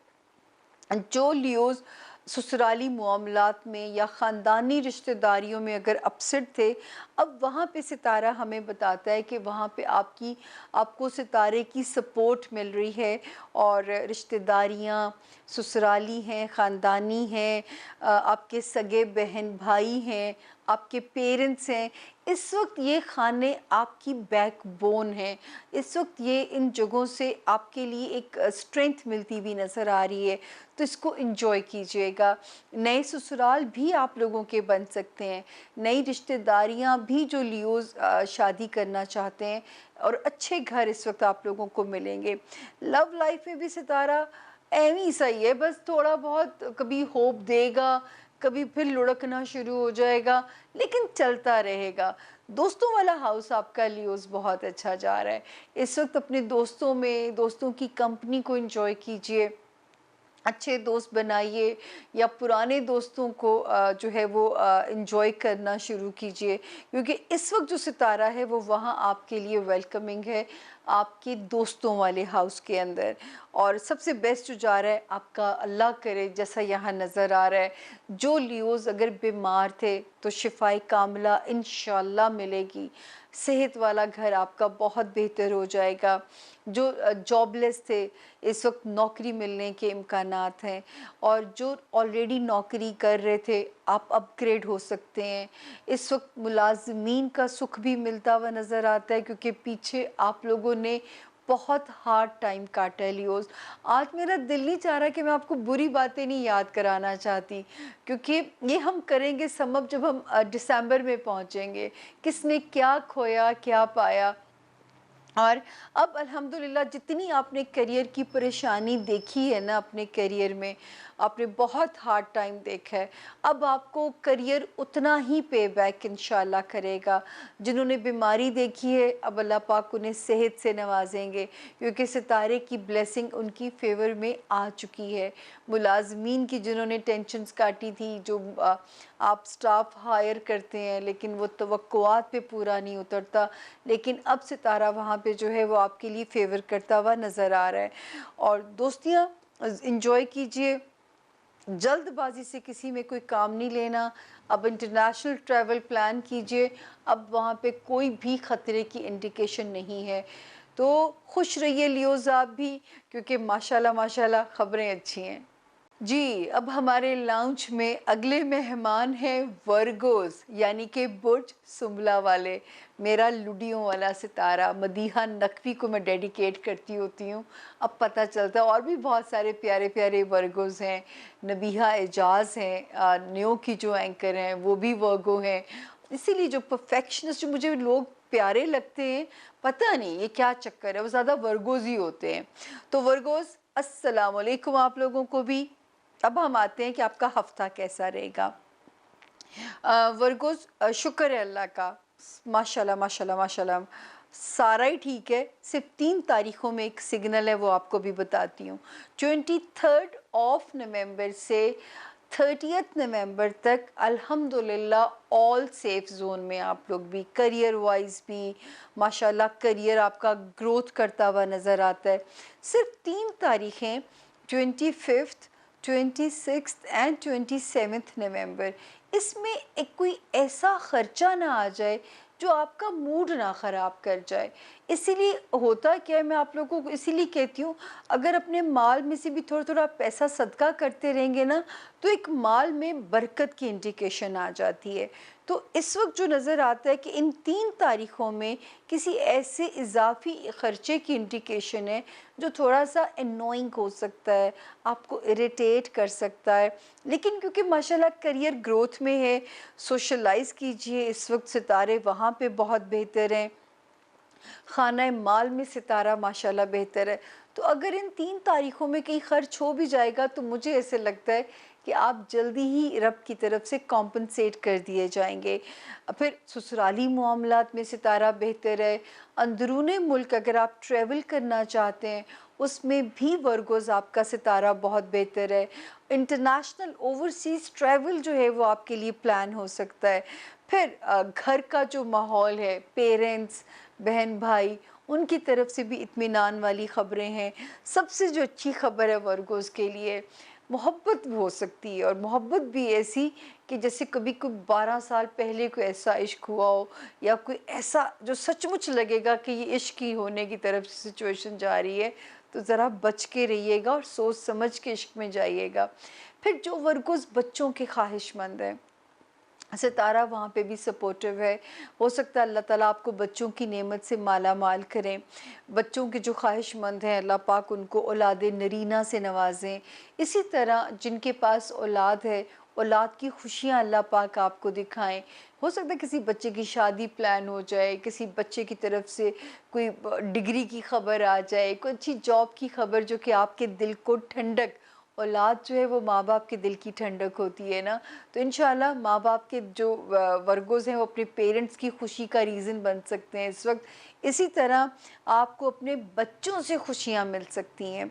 जो लियोज़ ससुराली मामलात में या ख़ानदानी रिश्तेदारियों में अगर अपसेट थे, अब वहाँ पे सितारा हमें बताता है कि वहाँ पे आपको सितारे की सपोर्ट मिल रही है, और रिश्तेदारियाँ ससुराली हैं, ख़ानदानी हैं, आपके सगे बहन भाई हैं, आपके पेरेंट्स हैं। इस वक्त ये खाने आपकी बैकबोन हैं। इस वक्त ये इन जगहों से आपके लिए एक स्ट्रेंथ मिलती हुई नज़र आ रही है, तो इसको एंजॉय कीजिएगा। नए ससुराल भी आप लोगों के बन सकते हैं, नई रिश्तेदारियां भी जो लियोज़ शादी करना चाहते हैं, और अच्छे घर इस वक्त आप लोगों को मिलेंगे। लव लाइफ में भी सितारा एवं ही सही है, बस थोड़ा बहुत कभी होप देगा, कभी फिर लुढ़कना शुरू हो जाएगा, लेकिन चलता रहेगा। दोस्तों वाला हाउस आपका लियोज़ बहुत अच्छा जा रहा है। इस वक्त अपने दोस्तों में, दोस्तों की कंपनी को एंजॉय कीजिए, अच्छे दोस्त बनाइए, या पुराने दोस्तों को जो है वो एंजॉय करना शुरू कीजिए, क्योंकि इस वक्त जो सितारा है वो वहाँ आपके लिए वेलकमिंग है, आपके दोस्तों वाले हाउस के अंदर। और सबसे बेस्ट जो जा रहा है आपका, अल्लाह करे जैसा यहाँ नज़र आ रहा है, जो लियोज़ अगर बीमार थे तो शिफाए कामिला इंशाल्लाह मिलेगी, सेहत वाला घर आपका बहुत बेहतर हो जाएगा। जो जॉबलेस थे, इस वक्त नौकरी मिलने के इम्कानात हैं, और जो ऑलरेडी नौकरी कर रहे थे, आप अपग्रेड हो सकते हैं। इस वक्त मुलाजमीन का सुख भी मिलता हुआ नज़र आता है, क्योंकि पीछे आप लोगों ने बहुत हार्ड टाइम काटा है लियोज़। आज मेरा दिल नहीं चाह रहा कि मैं आपको बुरी बातें नहीं याद कराना चाहती, क्योंकि ये हम करेंगे समझ जब हम दिसंबर में पहुंचेंगे, किसने क्या खोया क्या पाया। और अब अल्हम्दुलिल्लाह जितनी आपने करियर की परेशानी देखी है ना अपने करियर में, आपने बहुत हार्ड टाइम देखा है, अब आपको करियर उतना ही पे बैक इंशाल्लाह करेगा। जिन्होंने बीमारी देखी है, अब अल्लाह पाक उन्हें सेहत से नवाजेंगे, क्योंकि सितारे की ब्लेसिंग उनकी फेवर में आ चुकी है। मुलाजमीन की जिन्होंने टेंशन्स काटी थी, जो आप स्टाफ हायर करते हैं लेकिन वो तवक्कुआत पे पूरा नहीं उतरता, लेकिन अब सितारा वहाँ पे जो है वो आपके लिए फेवर करता हुआ नज़र आ रहा है। और दोस्तियाँ इंजॉय कीजिए, जल्दबाजी से किसी में कोई काम नहीं लेना। अब इंटरनेशनल ट्रैवल प्लान कीजिए, अब वहाँ पे कोई भी ख़तरे की इंडिकेशन नहीं है। तो खुश रहिए लियोज़ आप भी, क्योंकि माशाल्लाह माशाल्लाह ख़बरें अच्छी हैं। जी, अब हमारे लाउंज में अगले मेहमान हैं वर्गोज़, यानी कि बुर्ज सुंबला वाले। मेरा लुडियों वाला सितारा मदीहा नकवी को मैं डेडिकेट करती होती हूँ। अब पता चलता है और भी बहुत सारे प्यारे-प्यारे वर्गोज़ हैं। नबीहा एजाज़ हैं, न्यो की जो एंकर हैं वो भी वर्गो हैं। इसीलिए जो परफेक्शनिस्ट जो मुझे लोग प्यारे लगते हैं, पता नहीं ये क्या चक्कर है, वो ज़्यादा वर्गोज़ ही होते हैं। तो वर्गोज़ अस्सलाम वालेकुम आप लोगों को भी। अब हम आते हैं कि आपका हफ्ता कैसा रहेगा। वर्गोस, शुक्र है अल्लाह का, माशाल्लाह माशाल्लाह माशाल्लाह सारा ही ठीक है। सिर्फ 3 तारीखों में एक सिग्नल है, वो आपको भी बताती हूँ। 23 नवंबर से 30 नवंबर तक अल्हम्दुलिल्लाह ऑल सेफ जोन में आप लोग भी, करियर वाइज भी माशाल्लाह करियर आपका ग्रोथ करता हुआ नज़र आता है। सिर्फ 3 तारीखें, 25, 26 एंड 27 नवंबर, इसमें एक कोई ऐसा खर्चा ना आ जाए जो आपका मूड ना ख़राब कर जाए। इसीलिए होता क्या है, मैं आप लोगों को इसीलिए कहती हूँ, अगर अपने माल में से भी थोड़ा-थोड़ा पैसा सदका करते रहेंगे ना, तो एक माल में बरकत की इंडिकेशन आ जाती है। तो इस वक़्त जो नज़र आता है कि इन 3 तारीखों में किसी ऐसे इज़ाफ़ी ख़र्चे की इंडिकेशन है जो थोड़ा-सा एनोइंग हो सकता है, आपको इरिटेट कर सकता है। लेकिन क्योंकि माशाल्लाह करियर ग्रोथ में है, सोशलाइज़ कीजिए, इस वक्त सितारे वहाँ पे बहुत बेहतर हैं, खाना माल में सितारा माशाल्लाह बेहतर है। तो अगर इन 3 तारीखों में कहीं खर्च हो भी जाएगा, तो मुझे ऐसे लगता है कि आप जल्दी ही रब की तरफ से कॉम्पनसेट कर दिए जाएंगे। फिर ससुराली मामलात में सितारा बेहतर है। अंदरूनी मुल्क अगर आप ट्रैवल करना चाहते हैं, उसमें भी वर्गोज़ आपका सितारा बहुत बेहतर है। इंटरनेशनल ओवरसीज़ ट्रैवल जो है वो आपके लिए प्लान हो सकता है। फिर घर का जो माहौल है, पेरेंट्स, बहन भाई, उनकी तरफ से भी इत्मीनान वाली ख़बरें हैं। सबसे जो अच्छी ख़बर है वर्गोज़ के लिए, मोहब्बत हो सकती है, और मोहब्बत भी ऐसी कि जैसे कभी कोई 12 साल पहले कोई ऐसा इश्क हुआ हो, या कोई ऐसा जो सचमुच लगेगा कि ये इश्क ही होने की तरफ से सिचुएशन जा रही है। तो ज़रा बच के रहिएगा और सोच समझ के इश्क में जाइएगा। फिर जो वर्गोज़ बच्चों के ख्वाहिशमंद हैं, सितारा वहाँ पे भी सपोर्टिव है। हो सकता है अल्लाह ताला आपको बच्चों की नेमत से माला माल करें। बच्चों के जो ख्वाहिशमंद हैं, अल्लाह पाक उनको औलाद नरीना से नवाजें। इसी तरह जिनके पास औलाद है, औलाद की खुशियाँ अल्लाह पाक आपको दिखाएं। हो सकता है किसी बच्चे की शादी प्लान हो जाए, किसी बच्चे की तरफ से कोई डिग्री की खबर आ जाए, कोई अच्छी जॉब की खबर जो कि आपके दिल को ठंडक, औलाद जो है वो माँ-बाप के दिल की ठंडक होती है ना, तो इंशाल्लाह माँ-बाप के जो वर्गोज़ हैं वो अपने पेरेंट्स की खुशी का रीज़न बन सकते हैं इस वक्त। इसी तरह आपको अपने बच्चों से खुशियाँ मिल सकती हैं।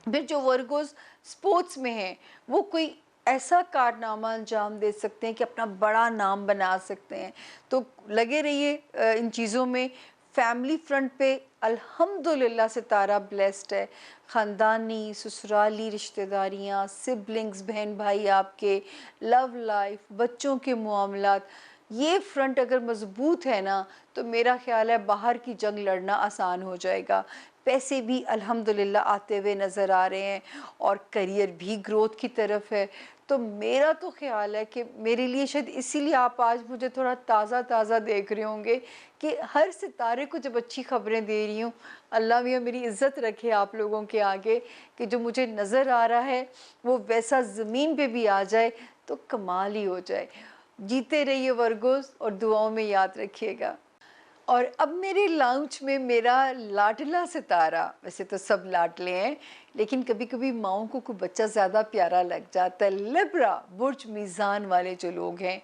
फिर जो वर्गोज़ स्पोर्ट्स में हैं, वो कोई ऐसा कारनामा अंजाम दे सकते हैं कि अपना बड़ा नाम बना सकते हैं। तो लगे रहिए इन चीज़ों में। फैमिली फ्रंट पे अल्हम्दुलिल्लाह सितारा ब्लेस्ड है। ख़ानदानी, ससुराली रिश्तेदारियाँ, सिबलिंग्स, बहन भाई आपके, लव लाइफ, बच्चों के मामलात, ये फ्रंट अगर मज़बूत है ना, तो मेरा ख़्याल है बाहर की जंग लड़ना आसान हो जाएगा। पैसे भी अल्हम्दुलिल्लाह आते हुए नज़र आ रहे हैं, और करियर भी ग्रोथ की तरफ है। तो मेरा तो ख़्याल है कि मेरे लिए शायद इसीलिए आप आज मुझे थोड़ा ताज़ा-ताज़ा देख रहे होंगे कि हर सितारे को जब अच्छी ख़बरें दे रही हूँ, अल्लाह मियाँ मेरी इज़्ज़त रखे आप लोगों के आगे, कि जो मुझे नज़र आ रहा है वो वैसा ज़मीन पे भी आ जाए तो कमाल ही हो जाए। जीते रहिए वर्गोज़, और दुआओं में याद रखिएगा। और अब मेरे लाउंज में मेरा लाडला सितारा, वैसे तो सब लाडले हैं, लेकिन कभी-कभी माँओं को कोई बच्चा ज़्यादा प्यारा लग जाता है। लिब्रा, बुर्ज मीज़ान वाले जो लोग हैं,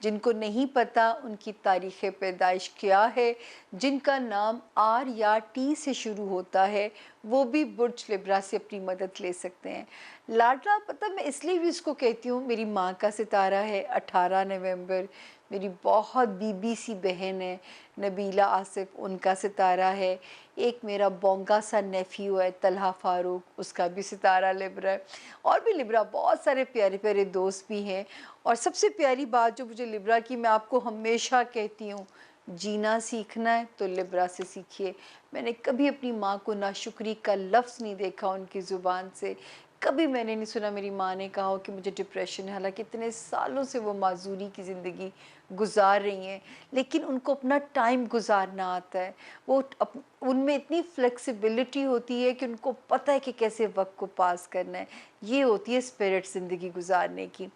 जिनको नहीं पता उनकी तारीख़ पैदाइश क्या है, जिनका नाम आर या टी से शुरू होता है, वो भी बुर्ज लिब्रा से अपनी मदद ले सकते हैं। लाडला पता मैं इसलिए भी उसको कहती हूँ, मेरी माँ का सितारा है 18 नवंबर, मेरी बहुत बीबी सी बहन है नबीला आसिफ, उनका सितारा है। एक मेरा बोंगा सा नेफ्यू है तलहा फ़ारूक, उसका भी सितारा लिब्रा है। और भी लिब्रा बहुत सारे प्यारे-प्यारे दोस्त भी हैं। और सबसे प्यारी बात जो मुझे लिब्रा की मैं आपको हमेशा कहती हूँ, जीना सीखना है तो लिब्रा से सीखिए। मैंने कभी अपनी माँ को नाशुक्री का लफ्ज़ नहीं देखा उनकी ज़ुबान से। कभी मैंने नहीं सुना मेरी माँ ने कहा हो कि मुझे डिप्रेशन है, हालाँकि इतने सालों से वो माज़ूरी की ज़िंदगी गुज़ार रही हैं, लेकिन उनको अपना टाइम गुज़ारना आता है। वो अप उनमें इतनी फ्लेक्सिबिलिटी होती है कि उनको पता है कि कैसे वक़्त को पास करना है। ये होती है स्पिरिट ज़िंदगी गुज़ारने की।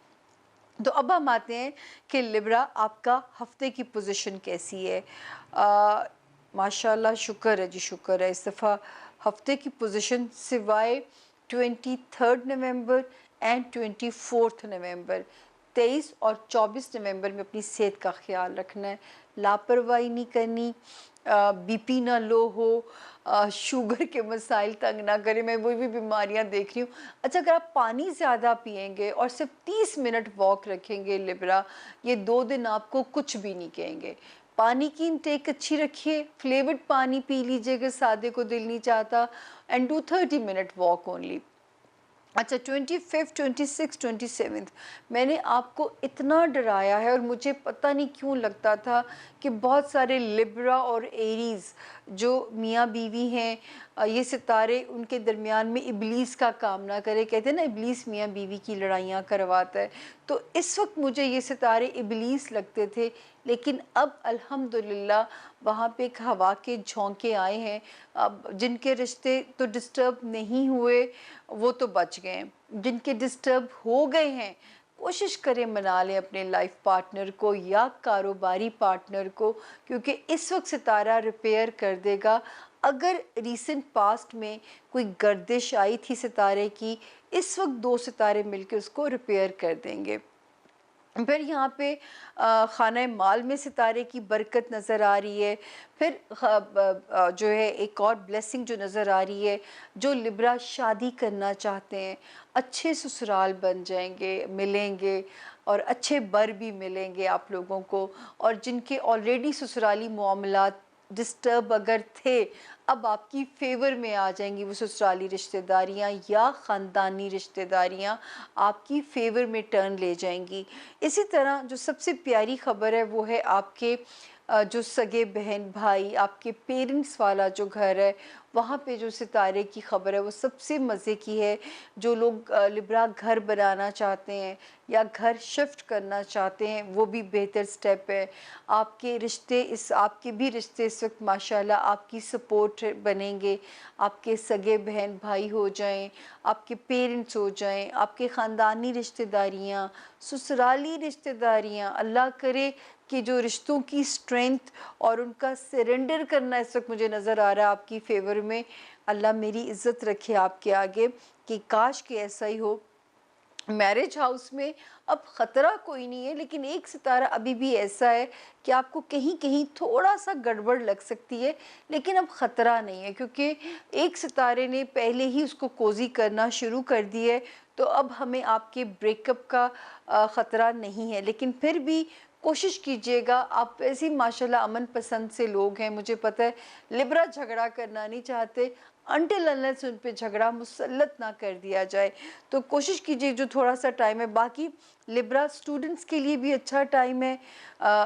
तो अब हम आते हैं कि लिब्रा आपका हफ्ते की पोजीशन कैसी है। माशाल्लाह शुक्र है जी, शुक्र है। इस दफ़ा हफ्ते की पोजीशन सिवाय 23 नवंबर एंड 24 नवंबर, 23 और 24 नवंबर में अपनी सेहत का ख्याल रखना है, लापरवाही नहीं करनी, बीपी ना लो हो, शुगर के मसाइल तंग ना करें। मैं वही भी बीमारियां देख रही हूँ। अच्छा, अगर आप पानी ज़्यादा पिएंगे और सिर्फ 30 मिनट वॉक रखेंगे लिब्रा, ये 2 दिन आपको कुछ भी नहीं कहेंगे। पानी की इनटेक अच्छी रखिए, फ्लेवर्ड पानी पी लीजिए अगर सादे को दिल नहीं चाहता, and do 30 minute walk only. अच्छा, 25, 26, 27 मैंने आपको इतना डराया है और मुझे पता नहीं क्यों लगता था कि बहुत सारे लिब्रा और एरीज़ जो मियाँ बीवी हैं, ये सितारे उनके दरमियान में इब्लीस का काम ना करे। कहते हैं ना, इब्लीस मियाँ बीवी की लड़ाइयाँ करवाता है। तो इस वक्त मुझे ये सितारे इब्लीस लगते थे, लेकिन अब अल्हम्दुलिल्लाह वहाँ पे एक हवा के झोंके आए हैं। अब जिनके रिश्ते तो डिस्टर्ब नहीं हुए वो तो बच गए हैं, जिनके डिस्टर्ब हो गए हैं कोशिश करें मना लें अपने लाइफ पार्टनर को या कारोबारी पार्टनर को, क्योंकि इस वक्त सितारा रिपेयर कर देगा। अगर रीसेंट पास्ट में कोई गर्दिश आई थी सितारे की, इस वक्त 2 सितारे मिलकर उसको रिपेयर कर देंगे। फिर यहाँ पे खाना माल में सितारे की बरकत नज़र आ रही है। फिर जो है एक और ब्लेसिंग जो नज़र आ रही है, जो लिब्रा शादी करना चाहते हैं, अच्छे ससुराल बन जाएंगे, मिलेंगे, और अच्छे बर भी मिलेंगे आप लोगों को। और जिनके ऑलरेडी ससुराली मामलात डिस्टर्ब अगर थे, अब आपकी फेवर में आ जाएंगी वो ससुराली रिश्तेदारियाँ या ख़ानदानी रिश्तेदारियाँ आपकी फेवर में टर्न ले जाएंगी। इसी तरह जो सबसे प्यारी ख़बर है वो है आपके जो सगे बहन भाई, आपके पेरेंट्स वाला जो घर है, वहाँ पे जो सितारे की ख़बर है वो सबसे मज़े की है। जो लोग लिब्रा घर बनाना चाहते हैं या घर शिफ्ट करना चाहते हैं, वो भी बेहतर स्टेप है। आपके रिश्ते आपके भी रिश्ते इस वक्त माशाल्लाह आपकी सपोर्ट बनेंगे। आपके सगे बहन भाई हो जाएं, आपके पेरेंट्स हो जाएं, आपके ख़ानदानी रिश्तेदारियाँ, ससुराली रिश्तेदारियाँ, अल्लाह करे कि जो रिश्तों की स्ट्रेंथ और उनका सरेंडर करना इस वक्त मुझे नज़र आ रहा है आपकी फेवर में। अल्लाह मेरी इज़्ज़त रखे आपके आगे कि काश कि ऐसा ही हो। मैरिज हाउस में अब ख़तरा कोई नहीं है, लेकिन एक सितारा अभी भी ऐसा है कि आपको कहीं कहीं थोड़ा सा गड़बड़ लग सकती है, लेकिन अब ख़तरा नहीं है क्योंकि एक सितारे ने पहले ही उसको कोज़ी करना शुरू कर दी है। तो अब हमें आपके ब्रेकअप का ख़तरा नहीं है, लेकिन फिर भी कोशिश कीजिएगा। आप ऐसे ही माशाल्लाह अमन पसंद से लोग हैं, मुझे पता है। लिब्रा झगड़ा करना नहीं चाहते, अनटिल अनलेस उन पे झगड़ा मुसल्लत ना कर दिया जाए। तो कोशिश कीजिए जो थोड़ा सा टाइम है। बाकी लिब्रा स्टूडेंट्स के लिए भी अच्छा टाइम है।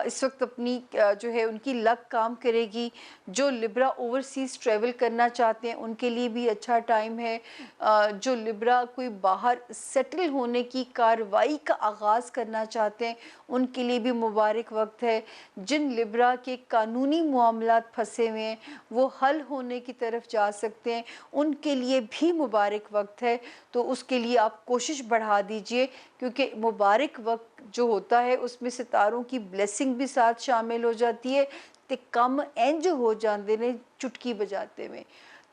इस वक्त अपनी जो है उनकी लक काम करेगी। जो लिब्रा ओवरसीज़ ट्रैवल करना चाहते हैं उनके लिए भी अच्छा टाइम है। जो लिब्रा कोई बाहर सेटल होने की कार्रवाई का आगाज़ करना चाहते हैं उनके लिए भी मुबारक वक्त है। जिन लिब्रा के कानूनी मामलात फंसे हुए हैं वो हल होने की तरफ जा सकते हैं, उनके लिए भी मुबारक वक्त है। तो उसके लिए आप कोशिश बढ़ा दीजिए, क्योंकि मुबारक वक्त जो होता है उसमें सितारों की ब्लेसिंग भी साथ शामिल हो जाती है ते कम इंज हो जाते ने चुटकी बजाते में।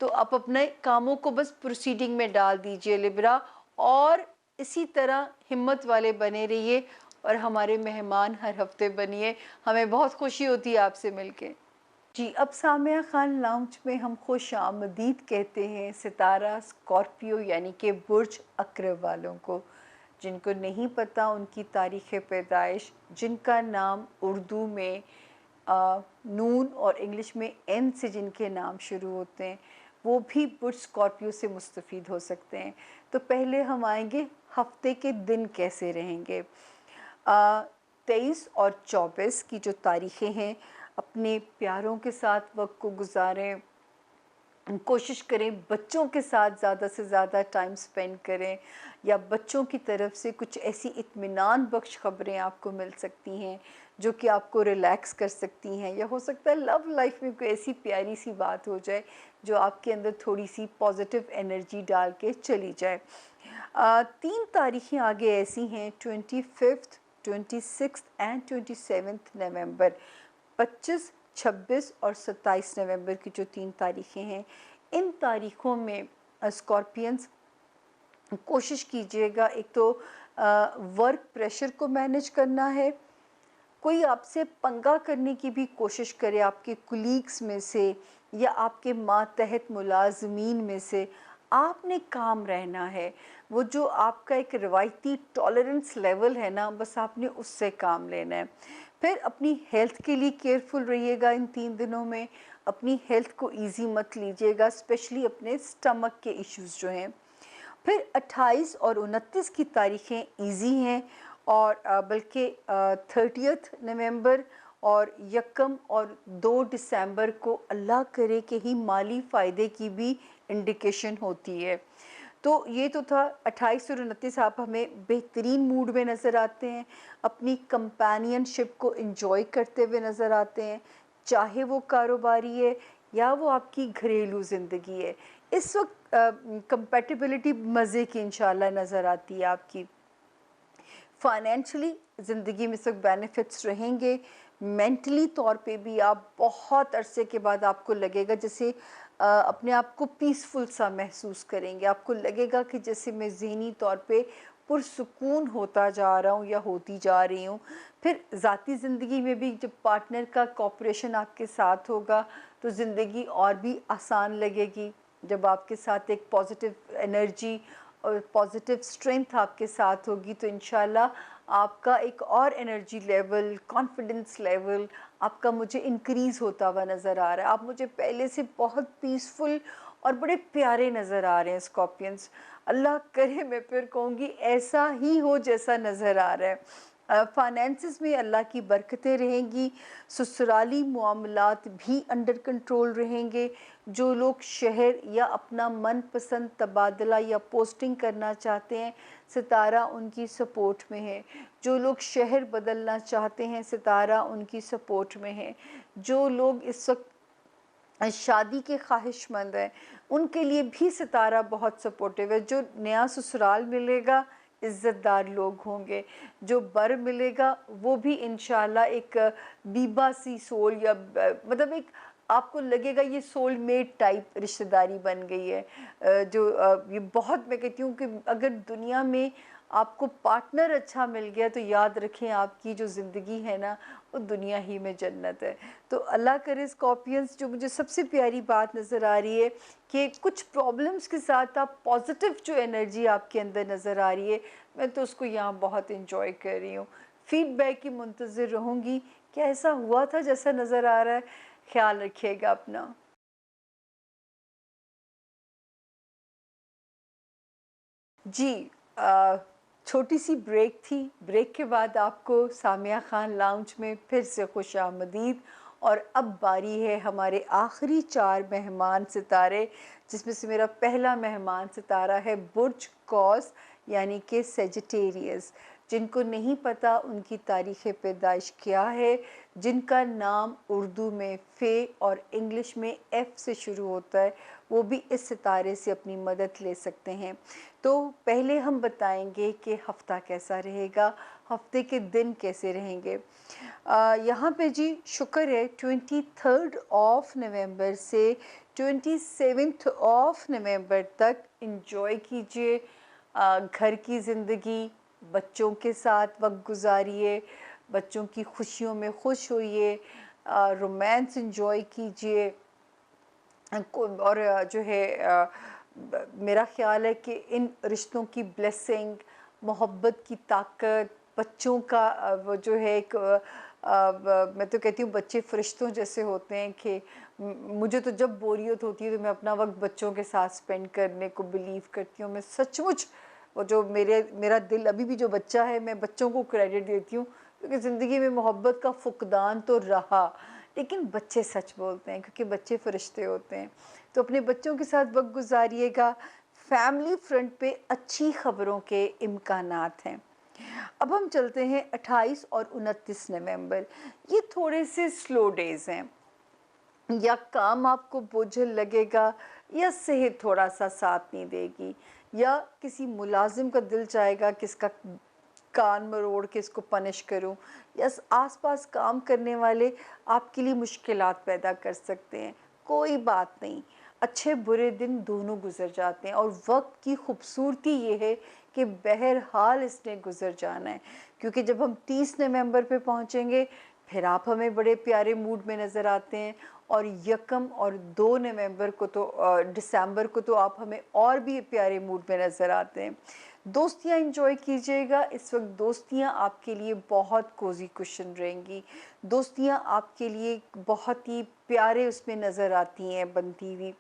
तो आप अपने कामों को बस प्रोसीडिंग में डाल दीजिए लिब्रा, और इसी तरह हिम्मत वाले बने रहिए और हमारे मेहमान हर हफ्ते बनिए। हमें बहुत खुशी होती है आपसे मिलके। जी, अब सामिया खान लाउंज में हम खुश आमदीद कहते हैं सितारा स्कॉर्पियो यानी कि बुर्ज अक़रब वालों को। जिनको नहीं पता उनकी तारीख़ पैदाइश, जिनका नाम उर्दू में नून और इंग्लिश में एन से जिनके नाम शुरू होते हैं, वो भी बुर्ज स्कॉर्पियो से मुस्तफ़ीद हो सकते हैं। तो पहले हम आएंगे हफ्ते के दिन कैसे रहेंगे। 23 और 24 की जो तारीख़ें हैं, अपने प्यारों के साथ वक्त को गुजारें, कोशिश करें बच्चों के साथ ज़्यादा से ज़्यादा टाइम स्पेंड करें, या बच्चों की तरफ से कुछ ऐसी इत्मीनान बख्श ख़बरें आपको मिल सकती हैं जो कि आपको रिलैक्स कर सकती हैं, या हो सकता है लव लाइफ में कोई ऐसी प्यारी सी बात हो जाए जो आपके अंदर थोड़ी सी पॉजिटिव एनर्जी डाल के चली जाए। 3 तारीखें आगे ऐसी हैं 25, 26 एंड 27 नवंबर। 25, 26 और 27 नवंबर की जो 3 तारीखें हैं, इन तारीखों में स्कॉर्पियंस कोशिश कीजिएगा, एक तो वर्क प्रेशर को मैनेज करना है। कोई आपसे पंगा करने की भी कोशिश करे आपके कुलीग्स में से या आपके मातहत मुलाजमीन में से, आपने काम रहना है। वो जो आपका एक रिवायती टॉलरेंस लेवल है ना, बस आपने उससे काम लेना है। फिर अपनी हेल्थ के लिए केयरफुल रहिएगा इन 3 दिनों में। अपनी हेल्थ को इजी मत लीजिएगा, स्पेशली अपने स्टमक के इश्यूज़ जो हैं। फिर 28 और 29 की तारीखें इजी हैं, और बल्कि 30 नवंबर और 1 और 2 दिसंबर को अल्लाह करे कि ही माली फ़ायदे की भी इंडिकेशन होती है। तो ये तो था 28 और 29, आप हमें बेहतरीन मूड में नज़र आते हैं, अपनी कंपेनियनशिप को एंजॉय करते हुए नज़र आते हैं, चाहे वो कारोबारी है या वो आपकी घरेलू ज़िंदगी है। इस वक्त कंपैटिबिलिटी मज़े की इंशाल्लाह नज़र आती है आपकी। फाइनेंशियली ज़िंदगी में सब बेनिफिट्स रहेंगे। मेंटली तौर पे भी आप बहुत अरसे के बाद आपको लगेगा जैसे अपने आप को पीसफुल सा महसूस करेंगे। आपको लगेगा कि जैसे मैं ज़हनी तौर पे पुरसुकून होता जा रहा हूँ या होती जा रही हूँ। फिर ज़ाती ज़िंदगी में भी जब पार्टनर का कोऑपरेशन आपके साथ होगा तो ज़िंदगी और भी आसान लगेगी। जब आपके साथ एक पॉजिटिव एनर्जी और पॉजिटिव स्ट्रेंथ आपके साथ होगी तो इंशाल्लाह आपका एक और एनर्जी लेवल, कॉन्फिडेंस लेवल आपका मुझे इंक्रीज़ होता हुआ नज़र आ रहा है। आप मुझे पहले से बहुत पीसफुल और बड़े प्यारे नज़र आ रहे हैं स्कॉर्पियंस। अल्लाह करे, मैं फिर कहूँगी ऐसा ही हो जैसा नज़र आ रहा है। फाइनेंसिस में अल्लाह की बरकतें रहेंगी। ससुराली मामलात भी अंडर कंट्रोल रहेंगे। जो लोग शहर या अपना मनपसंद तबादला या पोस्टिंग करना चाहते हैं, सितारा उनकी सपोर्ट में है। जो लोग शहर बदलना चाहते हैं, सितारा उनकी सपोर्ट में है। जो लोग इस वक्त शादी के ख्वाहिशमंद हैं, उनके लिए भी सितारा बहुत सपोर्टिव है। जो नया ससुराल मिलेगा, इज़्ज़तदार लोग होंगे। जो बर मिलेगा वो भी इंशाल्लाह एक बीबा सी सोल या मतलब एक आपको लगेगा ये सोलमेट टाइप रिश्तेदारी बन गई है। ये बहुत, मैं कहती हूँ कि अगर दुनिया में आपको पार्टनर अच्छा मिल गया तो याद रखें आपकी जो ज़िंदगी है ना, वो दुनिया ही में जन्नत है। तो अल्लाह करे स्कॉर्पियंस, जो मुझे सबसे प्यारी बात नज़र आ रही है कि कुछ प्रॉब्लम्स के साथ आप पॉजिटिव जो एनर्जी आपके अंदर नज़र आ रही है, मैं तो उसको यहाँ बहुत इंजॉय कर रही हूँ। फीडबैक की मुंतज़िर रहूँगी, क्या ऐसा हुआ था जैसा नज़र आ रहा है? ख्याल रखिएगा अपना। जी, छोटी सी ब्रेक थी। ब्रेक के बाद आपको सामिया खान लाउंज में फिर से खुश आमदीद। और अब बारी है हमारे आखिरी 4 मेहमान सितारे, जिसमें से मेरा पहला मेहमान सितारा है बुर्ज कौस यानी कि सेजिटेरियस। जिनको नहीं पता उनकी तारीख़ पैदाइश क्या है, जिनका नाम उर्दू में फ़े और इंग्लिश में एफ़ से शुरू होता है, वो भी इस सितारे से अपनी मदद ले सकते हैं। तो पहले हम बताएंगे कि हफ़्ता कैसा रहेगा, हफ्ते के दिन कैसे रहेंगे। यहाँ पे जी शुक्र है 23 ऑफ नवंबर से 27 ऑफ नवंबर तक इंजॉय कीजिए घर की ज़िंदगी, बच्चों के साथ वक्त गुजारिए, बच्चों की खुशियों में खुश होइए, रोमांस इंजॉय कीजिए। और जो है मेरा ख़्याल है कि इन रिश्तों की ब्लेसिंग, मोहब्बत की ताकत, बच्चों का वो जो है एक मैं तो कहती हूँ बच्चे फ़रिश्तों जैसे होते हैं कि मुझे तो जब बोरियत होती है तो मैं अपना वक्त बच्चों के साथ स्पेंड करने को बिलीव करती हूँ। मैं सचमुच वो जो मेरा दिल अभी भी जो बच्चा है, मैं बच्चों को क्रेडिट देती हूँ क्योंकि ज़िंदगी में मोहब्बत का फुकदान तो रहा, लेकिन बच्चे सच बोलते हैं क्योंकि बच्चे फरिश्ते होते हैं। तो अपने बच्चों के साथ वक्त गुजारिएगा। फैमिली फ्रंट पे अच्छी खबरों के इम्कानात हैं। अब हम चलते हैं 28 और 29 नवंबर। ये थोड़े से स्लो डेज़ हैं। या काम आपको बोझिल लगेगा, या सेहत थोड़ा सा साथ नहीं देगी, या किसी मुलाजिम का दिल चाहेगा कि इसका कान मरोड़ के इसको पनिश करूं, या आसपास काम करने वाले आपके लिए मुश्किलात पैदा कर सकते हैं। कोई बात नहीं, अच्छे बुरे दिन दोनों गुजर जाते हैं और वक्त की खूबसूरती ये है कि बहरहाल इसने गुजर जाना है, क्योंकि जब हम 30 नवंबर पे पहुंचेंगे फिर आप हमें बड़े प्यारे मूड में नज़र आते हैं, और यकम और 2 नवंबर को तो दिसंबर को तो आप हमें और भी प्यारे मूड में नज़र आते हैं। दोस्तियाँ एंजॉय कीजिएगा। इस वक्त दोस्तियाँ आपके लिए बहुत कोजी कुशन रहेंगी। दोस्तियाँ आपके लिए बहुत ही प्यारे उसमें नज़र आती हैं बनती हुई।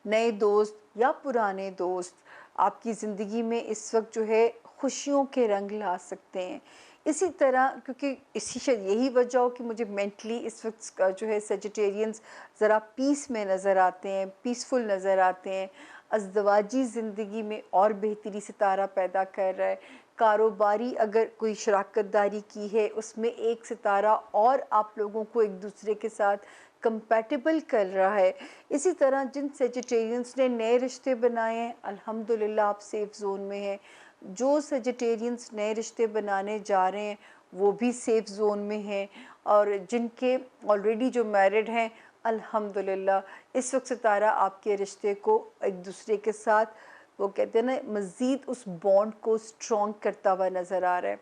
नए दोस्त या पुराने दोस्त आपकी ज़िंदगी में इस वक्त जो है खुशियों के रंग ला सकते हैं। इसी तरह क्योंकि इसी शायद यही वजह हो कि मुझे मेंटली इस वक्त जो है सेजिटेरियंस ज़रा पीस में नज़र आते हैं, पीसफुल नज़र आते हैं। अज़दवाजी ज़िंदगी में और बेहतरी सितारा पैदा कर रहा है। कारोबारी अगर कोई शराकत दारी की है उसमें एक सितारा और आप लोगों को एक दूसरे के साथ कंपैटिबल कर रहा है। इसी तरह जिन सेजिटेरियंस ने नए रिश्ते बनाए हैं, अल्हम्दुलिल्लाह आप सेफ़ ज़ोन में हैं। जो सेजिटेरियंस नए रिश्ते बनाने जा रहे हैं वो भी सेफ़ ज़ोन में हैं, और जिनके ऑलरेडी जो मैरिड हैं अल्हम्दुलिल्लाह इस वक्त सितारा आपके रिश्ते को एक दूसरे के साथ वो कहते हैं ना मज़ीद उस बॉन्ड को स्ट्रॉन्ग करता हुआ नज़र आ रहा है।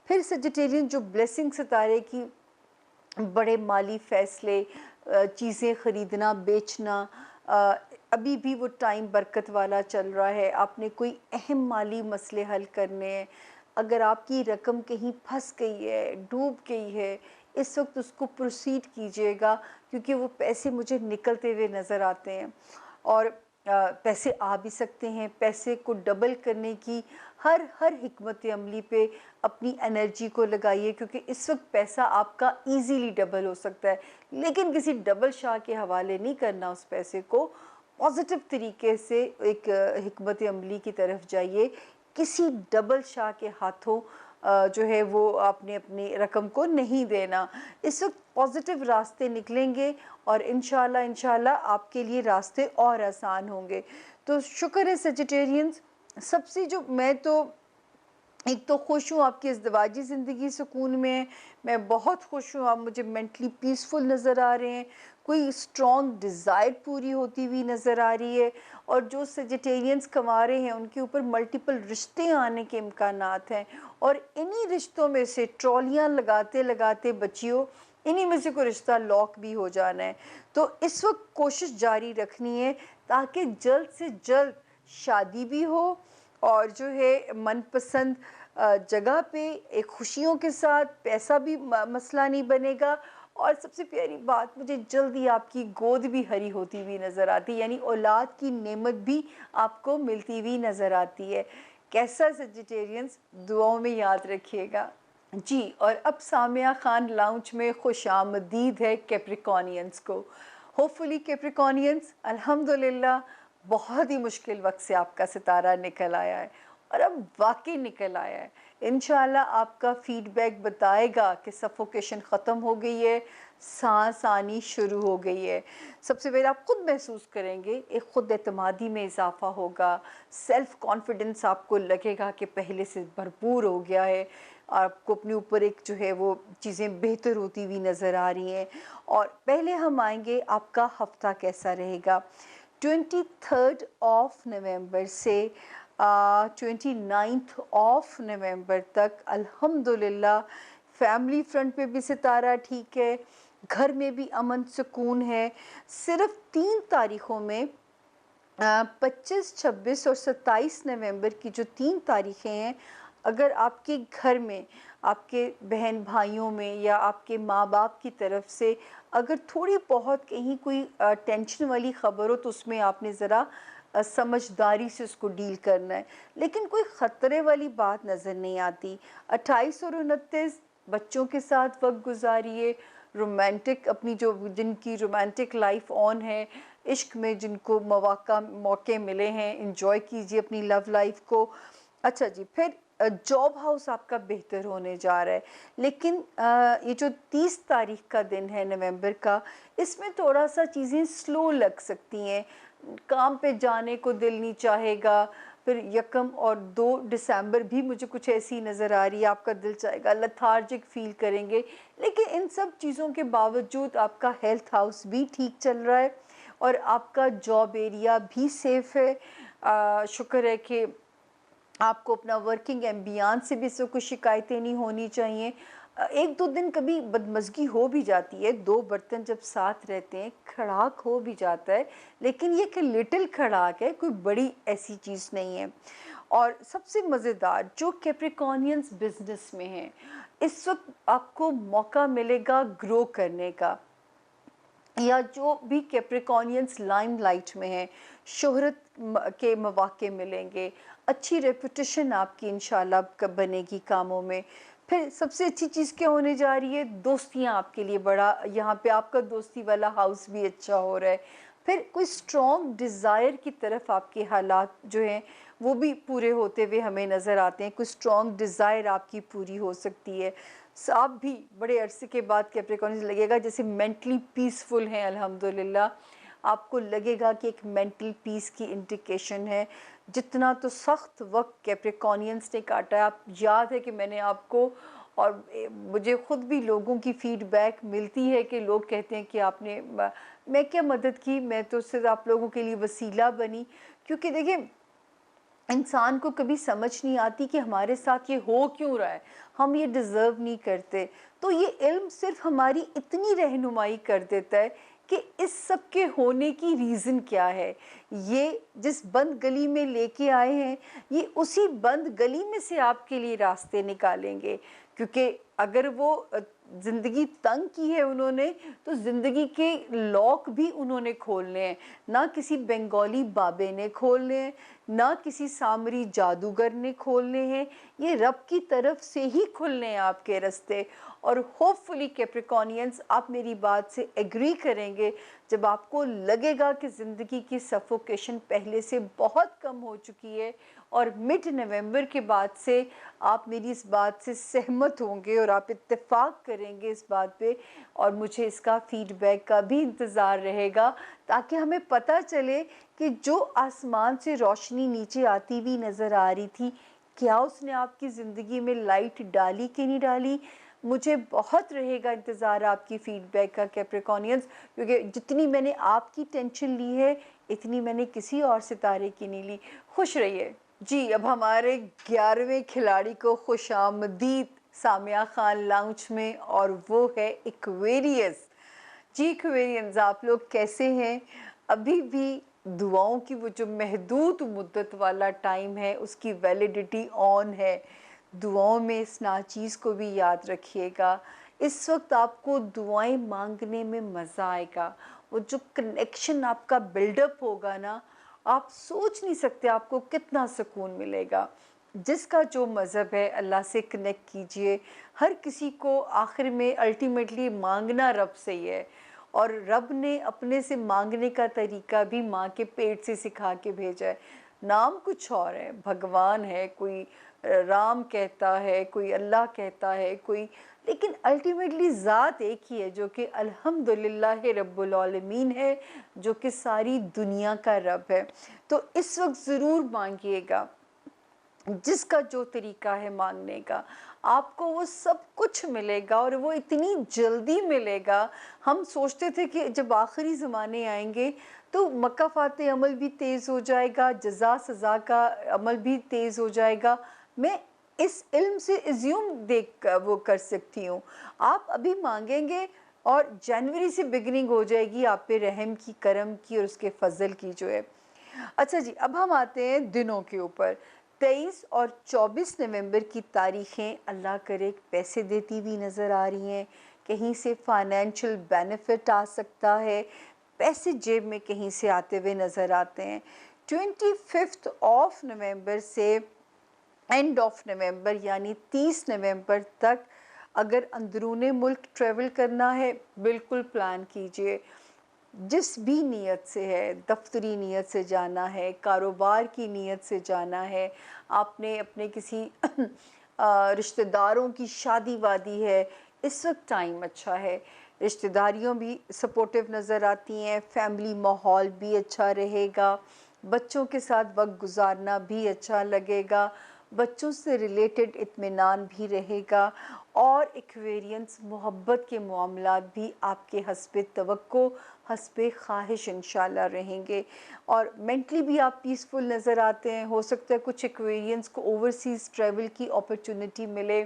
फिर सेजिटेरियन जो ब्लेसिंग सितारे की बड़े माली फ़ैसले, चीज़ें ख़रीदना, बेचना, अ, अभी भी वो टाइम बरकत वाला चल रहा है। आपने कोई अहम माली मसले हल करने हैं, अगर आपकी रकम कहीं फँस गई है, डूब गई है, इस वक्त उसको प्रोसीड कीजिएगा क्योंकि वो पैसे मुझे निकलते हुए नज़र आते हैं। और पैसे आ भी सकते हैं। पैसे को डबल करने की हर हिकमत अमली पे अपनी एनर्जी को लगाइए, क्योंकि इस वक्त पैसा आपका इजीली डबल हो सकता है, लेकिन किसी डबल शाह के हवाले नहीं करना उस पैसे को। पॉजिटिव तरीके से एक हिकमत अमली की तरफ जाइए। किसी डबल शाह के हाथों जो है वो आपने अपनी रकम को नहीं देना। इस वक्त पॉजिटिव रास्ते निकलेंगे और इंशाल्लाह आपके लिए रास्ते और आसान होंगे। तो शुक्र है सेजिटेरियंस। सबसे जो मैं तो एक तो खुश हूँ आपकी इज़्दिवाजी ज़िंदगी सुकून में है, मैं बहुत खुश हूँ, आप मुझे मेंटली पीसफुल नज़र आ रहे हैं, कोई स्ट्रॉन्ग डिज़ायर पूरी होती हुई नज़र आ रही है। और जो सेजिटेरियंस कमा रहे हैं उनके ऊपर मल्टीपल रिश्ते आने के इम्कानात हैं, और इन्हीं रिश्तों में से ट्रॉलियाँ लगाते लगाते बच्चियों इन्हीं में से कोई रिश्ता लॉक भी हो जाना है। तो इस वक्त कोशिश जारी रखनी है ताकि जल्द से जल्द शादी भी हो, और जो है मनपसंद जगह पे एक खुशियों के साथ पैसा भी मसला नहीं बनेगा। और सबसे प्यारी बात, मुझे जल्दी आपकी गोद भी हरी होती हुई नज़र आती है, यानी औलाद की नेमत भी आपको मिलती हुई नज़र आती है। कैसा सेजिटेरियंस, दुआओं में याद रखिएगा जी। और अब सामिया खान लाउंज में खुशामदीद है कैप्रिकॉनियंस को। होपफुली कैप्रिकॉनियंस अल्हम्दुलिल्लाह बहुत ही मुश्किल वक्त से आपका सितारा निकल आया है, और अब वाकई निकल आया है। इंशाल्लाह आपका फीडबैक बताएगा कि सफोकेशन ख़त्म हो गई है, सांस आनी शुरू हो गई है। सबसे पहले आप खुद महसूस करेंगे, एक खुद एतमादी में इजाफा होगा, सेल्फ कॉन्फिडेंस आपको लगेगा कि पहले से भरपूर हो गया है, आपको अपने ऊपर एक जो है वो चीज़ें बेहतर होती हुई नज़र आ रही हैं। और पहले हम आएंगे आपका हफ्ता कैसा रहेगा। 23 ऑफ नवंबर से 29 ऑफ नवंबर तक अल्हम्दुलिल्लाह फैमिली फ्रंट पे भी सितारा ठीक है, घर में भी अमन सुकून है। सिर्फ 3 तारीखों में 25, 26 और 27 नवंबर की जो 3 तारीखें हैं, अगर आपके घर में, आपके बहन भाइयों में या आपके माँ बाप की तरफ से अगर थोड़ी बहुत कहीं कोई टेंशन वाली खबर हो तो उसमें आपने ज़रा समझदारी से उसको डील करना है, लेकिन कोई ख़तरे वाली बात नज़र नहीं आती। 28 और 29 बच्चों के साथ वक्त गुजारिए, रोमांटिक अपनी जो जिनकी रोमांटिक लाइफ ऑन है, इश्क में जिनको मौके मिले हैं, इंजॉय कीजिए अपनी लव लाइफ को। अच्छा जी, फिर जॉब हाउस आपका बेहतर होने जा रहा है, लेकिन ये जो 30 तारीख का दिन है नवंबर का, इसमें थोड़ा सा चीज़ें स्लो लग सकती हैं, काम पे जाने को दिल नहीं चाहेगा। फिर 1 और 2 दिसंबर भी मुझे कुछ ऐसी नज़र आ रही है, आपका दिल चाहेगा, लेथार्जिक फील करेंगे। लेकिन इन सब चीज़ों के बावजूद आपका हेल्थ हाउस भी ठीक चल रहा है और आपका जॉब एरिया भी सेफ़ है। शुक्र है कि आपको अपना वर्किंग एम्बियंस से भी इससे कुछ शिकायतें नहीं होनी चाहिए। 1-2 दिन कभी बदमज़गी हो भी जाती है, 2 बर्तन जब साथ रहते हैं, खड़ाक हो भी जाता है, लेकिन ये कि लिटिल खड़ाक है, कोई बड़ी ऐसी चीज़ नहीं है। और सबसे मज़ेदार, जो कैप्रिकॉर्नियंस बिज़नेस में हैं, इस वक़्त आपको मौका मिलेगा ग्रो करने का, या जो भी कैप्रिकॉर्नियंस लाइमलाइट में हैं, शोहरत के मौके मिलेंगे, अच्छी रेपुटेशन आपकी इंशाल्लाह बनेगी कामों में। फिर सबसे अच्छी चीज़ क्या होने जा रही है, दोस्तियां आपके लिए बड़ा, यहाँ पे आपका दोस्ती वाला हाउस भी अच्छा हो रहा है। फिर कोई स्ट्रॉन्ग डिज़ायर की तरफ आपके हालात जो हैं वो भी पूरे होते हुए हमें नज़र आते हैं, कोई स्ट्रॉन्ग डिज़ायर आपकी पूरी हो सकती है। आप भी बड़े अरसे के बाद कैप्रिकॉर्न लगेगा जैसे मेंटली पीसफुल हैं अल्हम्दुलिल्लाह। आपको लगेगा कि एक मेंटल पीस की इंडिकेशन है। जितना तो सख्त वक्त कैप्रिकॉर्नियंस ने काटा है, आप याद है कि मैंने आपको, और मुझे ख़ुद भी लोगों की फीडबैक मिलती है कि लोग कहते हैं कि आपने मैं क्या मदद की, मैं तो सिर्फ आप लोगों के लिए वसीला बनी। क्योंकि देखिए, इंसान को कभी समझ नहीं आती कि हमारे साथ ये हो क्यों रहा है, हम ये डिज़र्व नहीं करते। तो ये इल्म सिर्फ हमारी इतनी रहनुमाई कर देता है कि इस सब के होने की रीज़न क्या है। ये जिस बंद गली में लेके आए हैं, ये उसी बंद गली में से आपके लिए रास्ते निकालेंगे। क्योंकि अगर वो ज़िंदगी तंग की है उन्होंने, तो ज़िंदगी के लॉक भी उन्होंने खोलने हैं। ना किसी बंगाली बाबे ने खोलने हैं, ना किसी सामरी जादूगर ने खोलने हैं, ये रब की तरफ से ही खुलने हैं आपके रास्ते। और होपफुली कैप्रिकॉर्नियंस, आप मेरी बात से एग्री करेंगे जब आपको लगेगा कि ज़िंदगी की सफोकेशन पहले से बहुत कम हो चुकी है, और मिड नवंबर के बाद से आप मेरी इस बात से सहमत होंगे और आप इत्तेफाक करेंगे इस बात पे, और मुझे इसका फीडबैक का भी इंतज़ार रहेगा, ताकि हमें पता चले कि जो आसमान से रोशनी नीचे आती हुई नज़र आ रही थी, क्या उसने आपकी ज़िंदगी में लाइट डाली कि नहीं डाली। मुझे बहुत रहेगा इंतज़ार आपकी फ़ीडबैक का कैप्रिकॉर्नियंस, क्योंकि जितनी मैंने आपकी टेंशन ली है, इतनी मैंने किसी और सितारे की नहीं ली। खुश रहिए जी। अब हमारे 11वें खिलाड़ी को खुशामदीद सामिया खान लाउंज में, और वो है एक्वेरियस। जी एक्वेरियंस, आप लोग कैसे हैं? अभी भी दुआओं की वो जो महदूद मुद्दत वाला टाइम है, उसकी वैलिडिटी ऑन है। दुआओं में इस नाचीज़ को भी याद रखिएगा। इस वक्त आपको दुआएं मांगने में मज़ा आएगा। वो जो कनेक्शन आपका बिल्डअप होगा ना, आप सोच नहीं सकते आपको कितना सुकून मिलेगा। जिसका जो मज़हब है, अल्लाह से कनेक्ट कीजिए। हर किसी को आखिर में अल्टीमेटली मांगना रब से ही है, और रब ने अपने से मांगने का तरीका भी माँ के पेट से सिखा के भेजा है। नाम कुछ और है, भगवान है, कोई राम कहता है, कोई अल्लाह कहता है, कोई, लेकिन अल्टीमेटली ज़ात एक ही है जो कि अल्हम्दुलिल्लाह रब्बुल आलमीन है, जो कि सारी दुनिया का रब है। तो इस वक्त ज़रूर मांगिएगा, जिसका जो तरीका है मांगने का, आपको वो सब कुछ मिलेगा और वो इतनी जल्दी मिलेगा। हम सोचते थे कि जब आखिरी ज़माने आएंगे तो मकाफ़ात अमल भी तेज़ हो जाएगा, जज़ा सज़ा का अमल भी तेज़ हो जाएगा। मैं इस इल्म से एज्यूम देख वो कर सकती हूँ। आप अभी मांगेंगे और जनवरी से बिगनिंग हो जाएगी आप पे रहम की, करम की और उसके फजल की जो है। अच्छा जी, अब हम आते हैं दिनों के ऊपर। 23 और 24 नवंबर की तारीखें अल्लाह करे पैसे देती हुई नज़र आ रही हैं, कहीं से फाइनेंशियल बेनिफिट आ सकता है, पैसे जेब में कहीं से आते हुए नज़र आते हैं। 25 ऑफ नवंबर से एंड ऑफ नवंबर यानी 30 नवंबर तक अगर अंदरूने मुल्क ट्रैवल करना है, बिल्कुल प्लान कीजिए। जिस भी नीयत से है, दफ्तरी नीयत से जाना है, कारोबार की नीयत से जाना है, आपने अपने किसी रिश्तेदारों की शादी वादी है, इस वक्त टाइम अच्छा है। रिश्तेदारियों भी सपोर्टिव नज़र आती हैं, फैमिली माहौल भी अच्छा रहेगा, बच्चों के साथ वक्त गुजारना भी अच्छा लगेगा, बच्चों से रिलेटेड इत्मीनान भी रहेगा और एक्वेरियंस मोहब्बत के मामलात भी आपके हस्बे तवक्को, हस्बे ख्वाहिश इंशाल्लाह रहेंगे और मेंटली भी आप पीसफुल नज़र आते हैं। हो सकता है कुछ एक्वेरियंस को ओवरसीज़ ट्रैवल की अपॉर्चुनिटी मिले।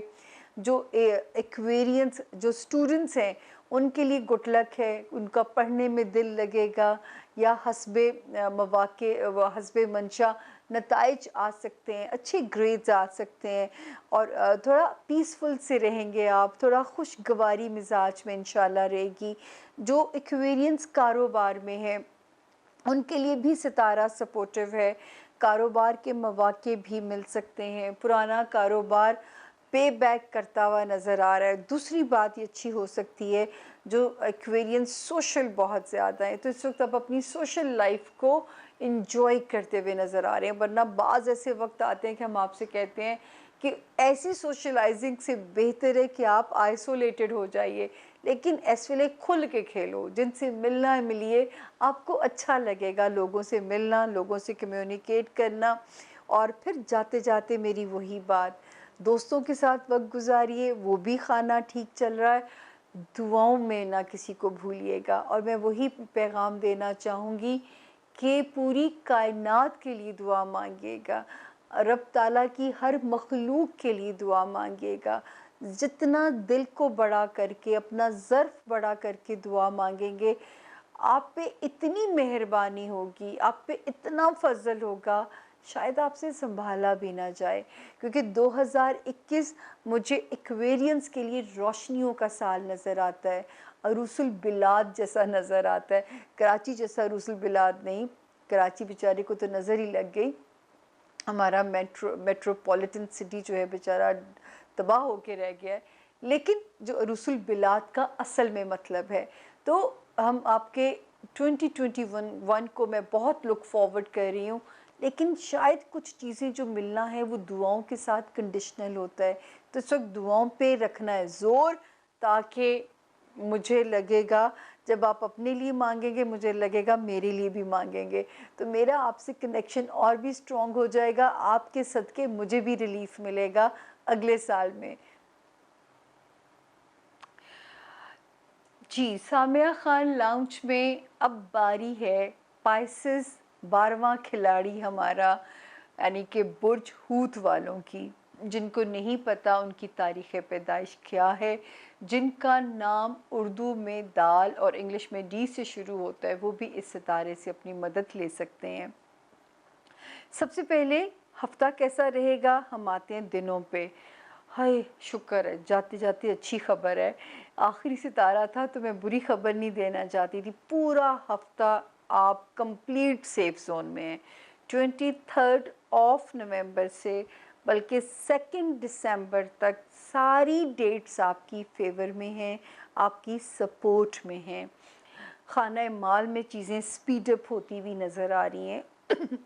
जो एक्वेरियंस जो स्टूडेंट्स हैं उनके लिए गुड लक है, उनका पढ़ने में दिल लगेगा या हस्बे मवाक़े व हस्बे मंशा नताइज आ सकते हैं, अच्छे ग्रेड्स आ सकते हैं और थोड़ा पीसफुल से रहेंगे आप, थोड़ा खुशगवारी मिजाज में इंशाल्लाह रहेगी। जो एक्वेरियंस कारोबार में है उनके लिए भी सितारा सपोर्टिव है, कारोबार के मौके भी मिल सकते हैं, पुराना कारोबार पे बैक करता हुआ नज़र आ रहा है। दूसरी बात ये अच्छी हो सकती है, जो एक्वेरियंस सोशल बहुत ज़्यादा है तो इस वक्त आप अपनी सोशल लाइफ को इंजॉय करते हुए नज़र आ रहे हैं, वरना बाज़ ऐसे वक्त आते हैं कि हम आपसे कहते हैं कि ऐसी सोशलाइजिंग से बेहतर है कि आप आइसोलेटेड हो जाइए, लेकिन इसलिए खुल के खेलो, जिनसे मिलना है मिलिए, आपको अच्छा लगेगा लोगों से मिलना, लोगों से कम्युनिकेट करना। और फिर जाते जाते मेरी वही बात, दोस्तों के साथ वक्त गुजारिए, वो भी खाना ठीक चल रहा है, दुआओं में ना किसी को भूलिएगा। और मैं वही पैगाम देना चाहूँगी कि पूरी कायनात के लिए दुआ मांगिएगा, रब ताला की हर मखलूक के लिए दुआ मांगिएगा। जितना दिल को बड़ा करके, अपना ज़र्फ़ बड़ा करके दुआ मांगेंगे, आप पे इतनी मेहरबानी होगी, आप पे इतना फ़ज़ल होगा, शायद आपसे संभाला भी ना जाए। क्योंकि 2021 मुझे एक्वेरियंस के लिए रोशनियों का साल नज़र आता है, अरूसुल बिलाद जैसा नज़र आता है। कराची जैसा अरूसुल बिलाद नहीं, कराची बेचारे को तो नज़र ही लग गई, हमारा मेट्रोपॉलिटन सिटी जो है बेचारा तबाह होके रह गया है। लेकिन जो रसूल बिलाद का असल में मतलब है, तो हम आपके 2021 को मैं बहुत लुक फॉरवर्ड कर रही हूँ, लेकिन शायद कुछ चीज़ें जो मिलना है वो दुआओं के साथ कंडीशनल होता है। तो इस वक्त दुआओं पे रखना है ज़ोर, ताकि मुझे लगेगा जब आप अपने लिए मांगेंगे, मुझे लगेगा मेरे लिए भी मांगेंगे, तो मेरा आपसे कनेक्शन और भी स्ट्रॉन्ग हो जाएगा। आपके सदक़े मुझे भी रिलीफ मिलेगा अगले साल में। जी, सामिया खान लाउंज में अब बारी है पाइसेस 12वां खिलाड़ी हमारा, यानी कि बुर्ज हूत वालों की। जिनको नहीं पता उनकी तारीख़ पैदाइश क्या है, जिनका नाम उर्दू में दाल और इंग्लिश में डी से शुरू होता है, वो भी इस सितारे से अपनी मदद ले सकते हैं। सबसे पहले हफ्ता कैसा रहेगा, हम आते हैं दिनों पे। हाय शुक्र है, जाते जाते अच्छी खबर है, आखिरी सितारा था तो मैं बुरी खबर नहीं देना चाहती थी। पूरा हफ्ता आप कंप्लीट सेफ जोन में हैं। 23 ऑफ नवंबर से बल्कि 2 दिसंबर तक सारी डेट्स आपकी फेवर में हैं, आपकी सपोर्ट में हैं। खाना माल में चीज़ें स्पीड अप होती हुई नज़र आ रही हैं।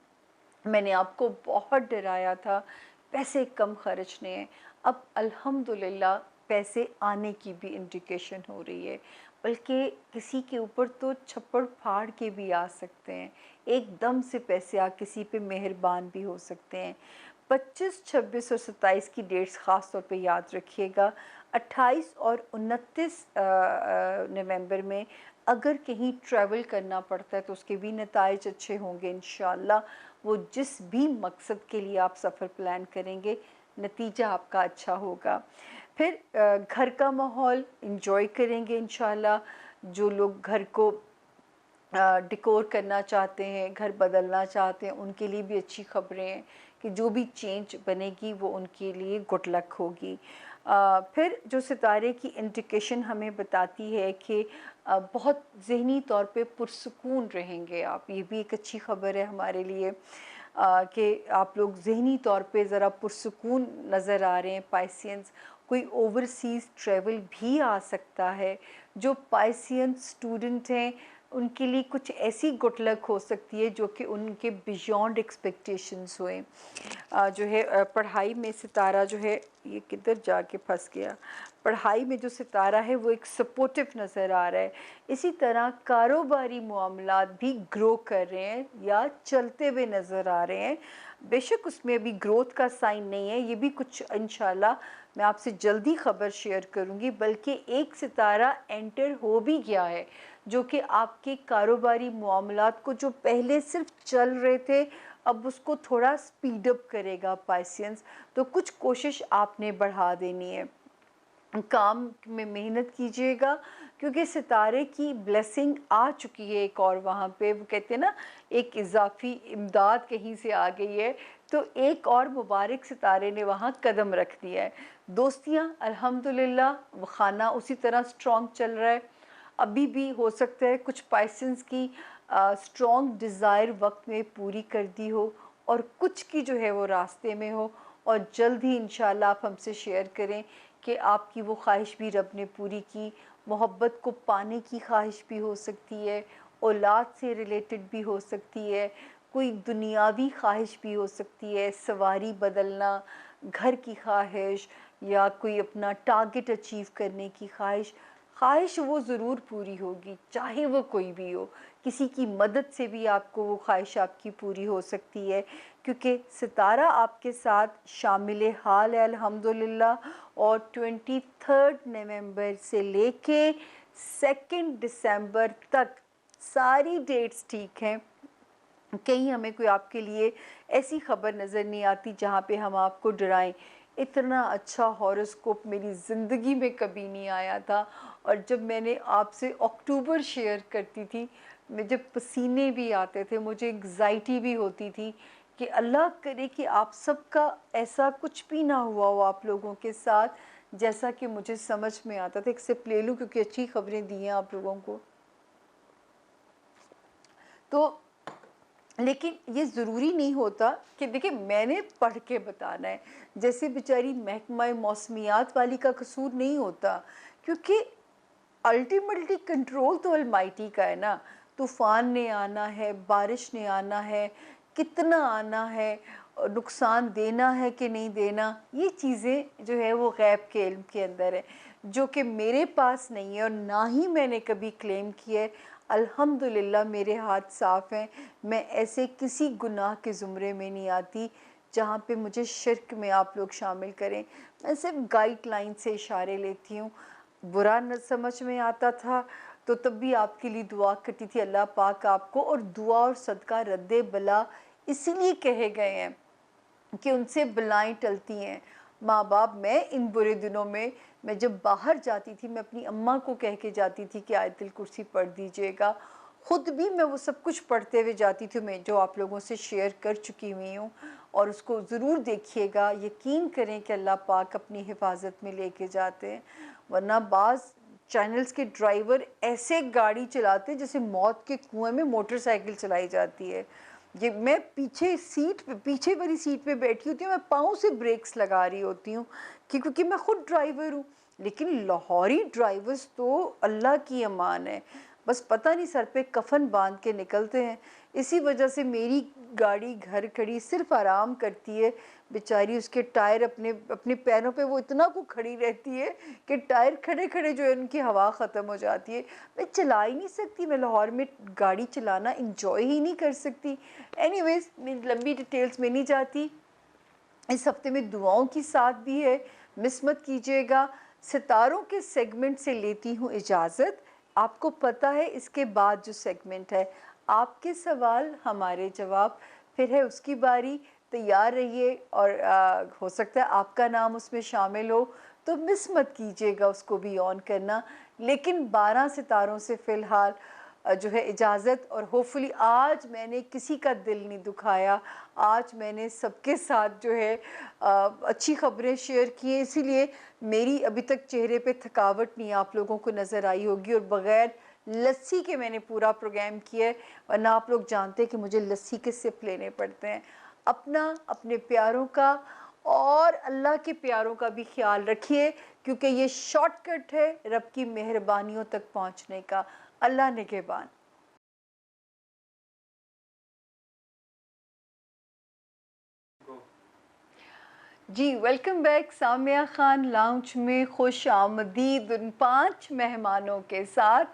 मैंने आपको बहुत डराया था पैसे कम खर्चने हैं। अब अल्हम्दुलिल्लाह पैसे आने की भी इंडिकेशन हो रही है, बल्कि किसी के ऊपर तो छप्पड़ फाड़ के भी आ सकते हैं, एकदम से पैसे आ किसी पे मेहरबान भी हो सकते हैं। 25, 26 और 27 की डेट्स ख़ास तौर पे याद रखिएगा। 28 और 29 नवंबर में अगर कहीं ट्रैवल करना पड़ता है तो उसके भी नताइज अच्छे होंगे इंशाअल्लाह। वो जिस भी मकसद के लिए आप सफ़र प्लान करेंगे, नतीजा आपका अच्छा होगा। फिर घर का माहौल इंजॉय करेंगे इंशाअल्लाह। जो लोग घर को डेकोर करना चाहते हैं, घर बदलना चाहते हैं, उनके लिए भी अच्छी खबरें हैं कि जो भी चेंज बनेगी वो उनके लिए गुड लक होगी। फिर जो सितारे की इंडिकेशन हमें बताती है कि बहुत ज़हनी तौर पे पुरसुकून रहेंगे आप, ये भी एक अच्छी खबर है हमारे लिए कि आप लोग ज़हनी तौर पे ज़रा पुरसुकून नज़र आ रहे हैं पाइसियंस। कोई ओवरसीज़ ट्रैवल भी आ सकता है। जो पाइसियन स्टूडेंट हैं उनके लिए कुछ ऐसी गुड लक हो सकती है जो कि उनके बियॉन्ड एक्सपेक्टेशंस हुए। जो है पढ़ाई में सितारा जो है, ये किधर जाके फंस गया, पढ़ाई में जो सितारा है वो एक सपोर्टिव नज़र आ रहा है। इसी तरह कारोबारी मामलात भी ग्रो कर रहे हैं या चलते हुए नज़र आ रहे हैं। बेशक उसमें अभी ग्रोथ का साइन नहीं है, ये भी कुछ इंशाल्लाह मैं आपसे जल्दी ख़बर शेयर करूँगी। बल्कि एक सितारा एंटर हो भी गया है जो कि आपके कारोबारी मामलात को जो पहले सिर्फ चल रहे थे अब उसको थोड़ा स्पीड अप करेगा पाइसियंस। तो कुछ कोशिश आपने बढ़ा देनी है, काम में मेहनत कीजिएगा क्योंकि सितारे की ब्लेसिंग आ चुकी है एक और वहाँ पे। वो कहते हैं ना, एक इजाफी इमदाद कहीं से आ गई है, तो एक और मुबारक सितारे ने वहाँ कदम रख दिया है। दोस्तियाँ अल्हम्दुलिल्लाह वो खाना उसी तरह स्ट्रॉन्ग चल रहा है। अभी भी हो सकता है कुछ पाइसेंस की स्ट्रॉन्ग डिज़ायर वक्त में पूरी कर दी हो और कुछ की जो है वो रास्ते में हो, और जल्द ही इंशाल्लाह आप हमसे शेयर करें कि आपकी वो ख्वाहिश भी रब ने पूरी की। मोहब्बत को पाने की ख्वाहिश भी हो सकती है, औलाद से रिलेटेड भी हो सकती है, कोई दुनियावी ख्वाहिश भी हो सकती है, सवारी बदलना, घर की ख्वाहिश, या कोई अपना टारगेट अचीव करने की ख्वाहिश। ख्वाहिश वो ज़रूर पूरी होगी, चाहे वो कोई भी हो। किसी की मदद से भी आपको वो ख्वाहिश आपकी पूरी हो सकती है क्योंकि सितारा आपके साथ शामिल हाल है अल्हम्दुलिल्लाह। और 23 नवंबर से लेके 2 दिसंबर तक सारी डेट्स ठीक हैं। कहीं हमें कोई आपके लिए ऐसी खबर नज़र नहीं आती जहाँ पे हम आपको डराएं। इतना अच्छा हॉरोस्कोप मेरी ज़िंदगी में कभी नहीं आया था। और जब मैंने आपसे अक्टूबर शेयर करती थी, मुझे पसीने भी आते थे, मुझे एंग्जाइटी भी होती थी कि अल्लाह करे कि आप सबका ऐसा कुछ भी ना हुआ हो आप लोगों के साथ जैसा कि मुझे समझ में आता था। एक सिप ले लूँ क्योंकि अच्छी खबरें दी हैं आप लोगों को। तो लेकिन ये ज़रूरी नहीं होता कि देखिए मैंने पढ़ के बताना है। जैसे बेचारी महकमा मौसमियात वाली का कसूर नहीं होता, क्योंकि अल्टीमेटली कंट्रोल तो अलमाइटी का है ना। तूफ़ान ने आना है, बारिश ने आना है, कितना आना है, नुकसान देना है कि नहीं देना, ये चीज़ें जो है वो गैब के इल्म के अंदर है, जो कि मेरे पास नहीं है और ना ही मैंने कभी क्लेम किया है। अल्हम्दुलिल्लाह मेरे हाथ साफ़ हैं। मैं ऐसे किसी गुनाह के ज़ुमरे में नहीं आती जहाँ पे मुझे शिर्क में आप लोग शामिल करें। मैं सिर्फ गाइडलाइन से इशारे लेती हूँ। बुरा न समझ में आता था तो तब भी आपके लिए दुआ करती थी, अल्लाह पाक आपको, और दुआ और सदका रद्दे बला इसीलिए कहे गए हैं कि उनसे बलाएं टलती हैं। माँ बाप, मैं इन बुरे दिनों में मैं जब बाहर जाती थी मैं अपनी अम्मा को कह के जाती थी कि आयतुल कुर्सी पढ़ दीजिएगा। ख़ुद भी मैं वो सब कुछ पढ़ते हुए जाती थी, मैं जो आप लोगों से शेयर कर चुकी हुई हूँ। और उसको ज़रूर देखिएगा, यकीन करें कि अल्लाह पाक अपनी हिफाजत में लेके जाते हैं। वरना बाज़ चैनल्स के ड्राइवर ऐसे गाड़ी चलाते हैं जैसे मौत के कुएं में मोटरसाइकिल चलाई जाती है। ये मैं पीछे सीट पे, पीछे वाली सीट पे बैठी होती हूँ, मैं पाँव से ब्रेक्स लगा रही होती हूँ क्योंकि मैं खुद ड्राइवर हूँ। लेकिन लाहौरी ड्राइवर्स तो अल्लाह की अमान है। बस पता नहीं सर पे कफन बांध के निकलते हैं। इसी वजह से मेरी गाड़ी घर खड़ी सिर्फ आराम करती है बेचारी, उसके टायर अपने अपने पैरों पे वो इतना को खड़ी रहती है कि टायर खड़े खड़े जो है उनकी हवा ख़त्म हो जाती है। मैं चला ही नहीं सकती, मैं लाहौर में गाड़ी चलाना इंजॉय ही नहीं कर सकती। एनीवेज मैं लंबी डिटेल्स में नहीं जाती। इस हफ्ते में दुआओं की साथ भी है, मिस मत कीजिएगा। सितारों के सेगमेंट से लेती हूँ इजाज़त। आपको पता है इसके बाद जो सेगमेंट है, आपके सवाल हमारे जवाब, फिर है उसकी बारी। तैयार रहिए और हो सकता है आपका नाम उसमें शामिल हो, तो मिस मत कीजिएगा उसको भी ऑन करना। लेकिन 12 सितारों से फ़िलहाल जो है इजाज़त। और होपफुली आज मैंने किसी का दिल नहीं दुखाया, आज मैंने सबके साथ जो है अच्छी ख़बरें शेयर की हैं, इसीलिए मेरी अभी तक चेहरे पे थकावट नहीं आप लोगों को नज़र आई होगी। और बग़ैर लस्सी के मैंने पूरा प्रोग्राम किया है, वरना आप लोग जानते हैं कि मुझे लस्सी के सिप लेने पड़ते हैं। अपना, अपने प्यारों का और अल्लाह के प्यारों का भी ख्याल रखिए, क्योंकि ये शॉर्टकट है रब की मेहरबानियों तक पहुंचने का। अल्लाह निगहबान। जी welcome back Samia Khan lounge में खुश आमदीद उन 5 मेहमानों के साथ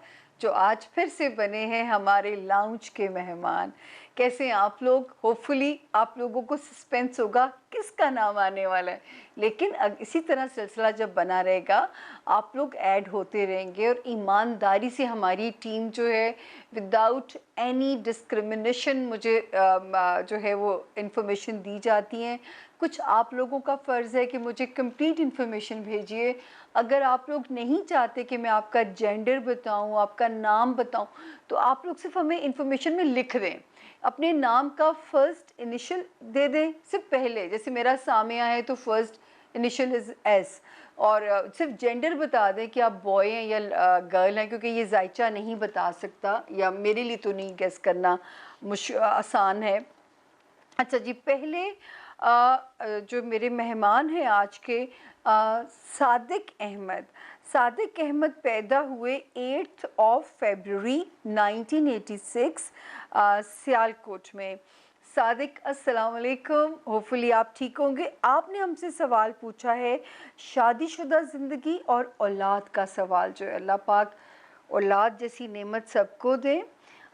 जो आज फिर से बने हैं हमारे लाउंज के मेहमान। कैसे हैं आप लोग? होपफुली आप लोगों को सस्पेंस होगा किसका नाम आने वाला है, लेकिन इसी तरह सिलसिला जब बना रहेगा आप लोग ऐड होते रहेंगे और ईमानदारी से हमारी टीम जो है विदाउट एनी डिस्क्रिमिनेशन मुझे जो है वो इन्फॉर्मेशन दी जाती हैं। कुछ आप लोगों का फ़र्ज़ है कि मुझे कंप्लीट इन्फॉर्मेशन भेजिए। अगर आप लोग नहीं चाहते कि मैं आपका जेंडर बताऊं, आपका नाम बताऊं, तो आप लोग सिर्फ हमें इन्फॉर्मेशन में लिख दें, अपने नाम का फर्स्ट इनिशियल दे दें सिर्फ पहले। जैसे मेरा सामिया है तो फर्स्ट इनिशियल इज़ एस, और सिर्फ जेंडर बता दें कि आप बॉय हैं या गर्ल हैं, क्योंकि ये जायचा नहीं बता सकता, या मेरे लिए तो नहीं गेस करना आसान है। अच्छा जी, पहले जो मेरे मेहमान हैं आज के, सादिक अहमद। सादिक अहमद पैदा हुए 8 फरवरी 1986 सियालकोट में। सादिक अस्सलाम वालेकुम, होपफुली आप ठीक होंगे। आपने हमसे सवाल पूछा है शादीशुदा ज़िंदगी और औलाद का सवाल, जो है अल्लाह पाक औलाद जैसी नेमत सबको दे।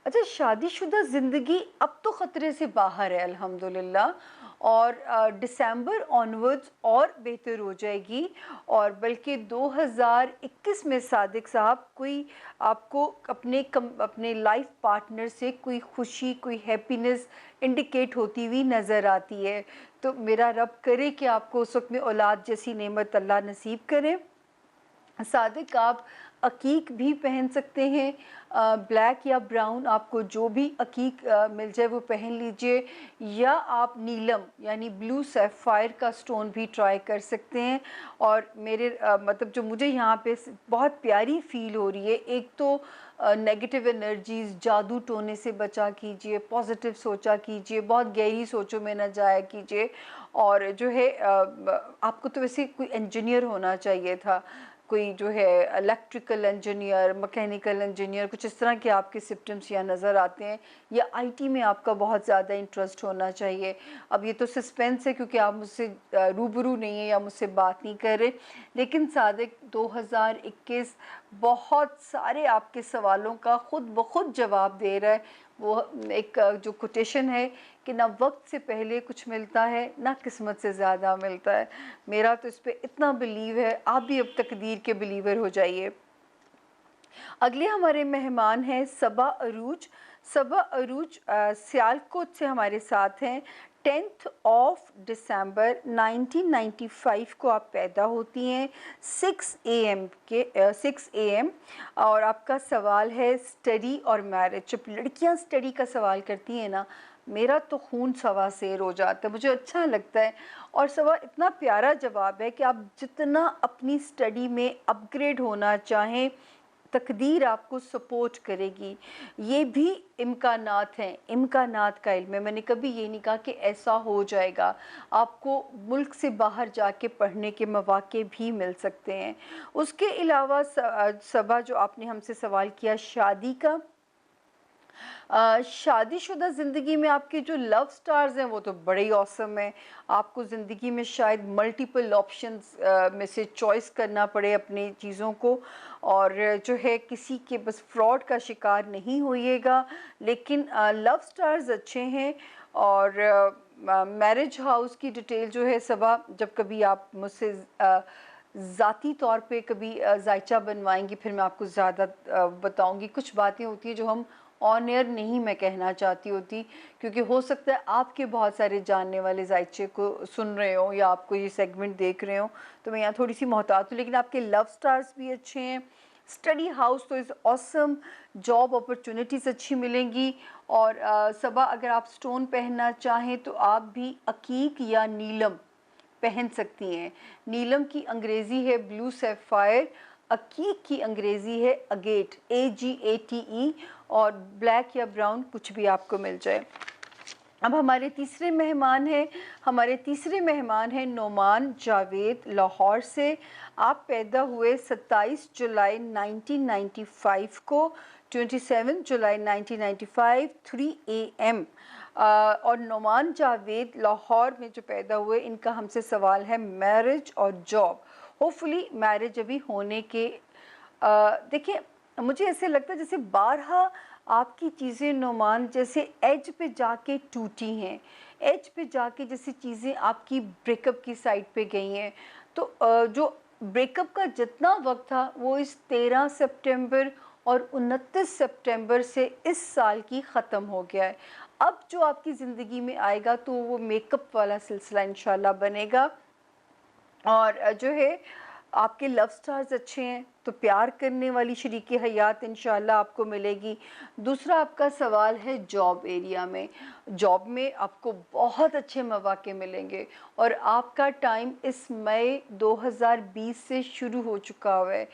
अच्छा, शादीशुदा ज़िंदगी अब तो ख़तरे से बाहर है अल्हम्दुलिल्लाह, और दिसंबर ऑनवर्ड्स और बेहतर हो जाएगी। और बल्कि 2021 में सादिक साहब कोई आपको अपने लाइफ पार्टनर से कोई खुशी, कोई हैप्पीनेस इंडिकेट होती हुई नज़र आती है। तो मेरा रब करे कि आपको उस वक्त में औलाद जैसी नेमत अल्लाह नसीब करे। सादिक आप अकीक भी पहन सकते हैं, ब्लैक या ब्राउन, आपको जो भी अकीक मिल जाए वो पहन लीजिए, या आप नीलम यानी ब्लू सैफायर का स्टोन भी ट्राई कर सकते हैं। और मेरे मतलब जो मुझे यहाँ पे बहुत प्यारी फील हो रही है, एक तो नेगेटिव एनर्जीज़, जादू टोने से बचा कीजिए, पॉजिटिव सोचा कीजिए, बहुत गहरी सोचों में न जाया कीजिए। और जो है आपको तो वैसे कोई इंजीनियर होना चाहिए था, कोई जो है इलेक्ट्रिकल इंजीनियर, मैकेनिकल इंजीनियर, कुछ इस तरह के आपके सिम्टम्स यहाँ नज़र आते हैं, या आईटी में आपका बहुत ज़्यादा इंटरेस्ट होना चाहिए। अब ये तो सस्पेंस है क्योंकि आप मुझसे रूबरू नहीं है या मुझसे बात नहीं कर रहे, लेकिन सादिक 2021 बहुत सारे आपके सवालों का खुद ब खुद जवाब दे रहा है। वो एक जो कोटेशन है कि ना वक्त से पहले कुछ मिलता है, ना किस्मत से ज़्यादा मिलता है। मेरा तो इस पे इतना बिलीव है, आप भी अब तकदीर के बिलीवर हो जाइए। अगले हमारे मेहमान हैं सबा अरूज। सबा अरूज सियालकोट से हमारे साथ हैं। 10 दिसंबर 1995 को आप पैदा होती हैं, 6 AM। और आपका सवाल है स्टडी और मैरिज। जब लड़कियां स्टडी का सवाल करती हैं ना, मेरा तो खून सवा सेर हो जाता है, मुझे अच्छा लगता है। और सवा इतना प्यारा जवाब है कि आप जितना अपनी स्टडी में अपग्रेड होना चाहें, तकदीर आपको सपोर्ट करेगी, ये भी इम्कानात हैं, इम्कानात का इल्म है। मैंने कभी ये नहीं कहा कि ऐसा हो जाएगा। आपको मुल्क से बाहर जाके पढ़ने के मौके भी मिल सकते हैं। उसके अलावा सबा जो आपने हमसे सवाल किया शादी का, शादीशुदा ज़िंदगी में आपके जो लव स्टार्स हैं वो तो बड़े ही ऑसम हैं। आपको ज़िंदगी में शायद मल्टीपल ऑप्शंस में से चॉइस करना पड़े अपनी चीज़ों को, और जो है किसी के बस फ्रॉड का शिकार नहीं होइएगा। लेकिन लव स्टार्स अच्छे हैं। और मैरिज हाउस की डिटेल जो है सबा, जब कभी आप मुझसे ज़ाती तौर पे कभी जायचा बनवाएंगी फिर मैं आपको ज़्यादा बताऊंगी। कुछ बातें होती हैं जो हम ऑन एयर नहीं मैं कहना चाहती होती, क्योंकि हो सकता है आपके बहुत सारे जानने वाले जायचे को सुन रहे हो या आपको ये सेगमेंट देख रहे हो, तो मैं यहाँ थोड़ी सी मोहतात हूँ। लेकिन आपके लव स्टार्स भी अच्छे हैं। स्टडी हाउस तो इज़ ऑसम, जॉब अपॉर्चुनिटीज़ अच्छी मिलेंगी। और सबा अगर आप स्टोन पहनना चाहें तो आप भी अकीक या नीलम पहन सकती हैं। नीलम की अंग्रेज़ी है ब्लू सैफायर, अकीक की अंग्रेज़ी है अगेट, AGATE, और ब्लैक या ब्राउन कुछ भी आपको मिल जाए। अब हमारे तीसरे मेहमान हैं नोमान जावेद लाहौर से। आप पैदा हुए 27 जुलाई 1995 को, 27 जुलाई 1995 3 AM। और नोमान जावेद लाहौर में जो पैदा हुए, इनका हमसे सवाल है मैरिज और जॉब। होपफुली मैरिज अभी होने के देखिए, मुझे ऐसे लगता है जैसे बारहा आपकी चीज़ें नोमान जैसे एज पे जाके टूटी हैं, एज पे जाके जैसे चीज़ें आपकी ब्रेकअप की साइड पे गई हैं। तो जो ब्रेकअप का जितना वक्त था वो इस 13 सितंबर और 29 सितंबर से इस साल की ख़त्म हो गया है। अब जो आपकी ज़िंदगी में आएगा तो वो मेकअप वाला सिलसिला इंशाल्लाह बनेगा। और जो है आपके लव स्टार्स अच्छे हैं तो प्यार करने वाली शरीके हयात इंशाल्लाह आपको मिलेगी। दूसरा आपका सवाल है जॉब एरिया में, जॉब में आपको बहुत अच्छे मौके मिलेंगे और आपका टाइम इस मई 2020 से शुरू हो चुका हुआ है।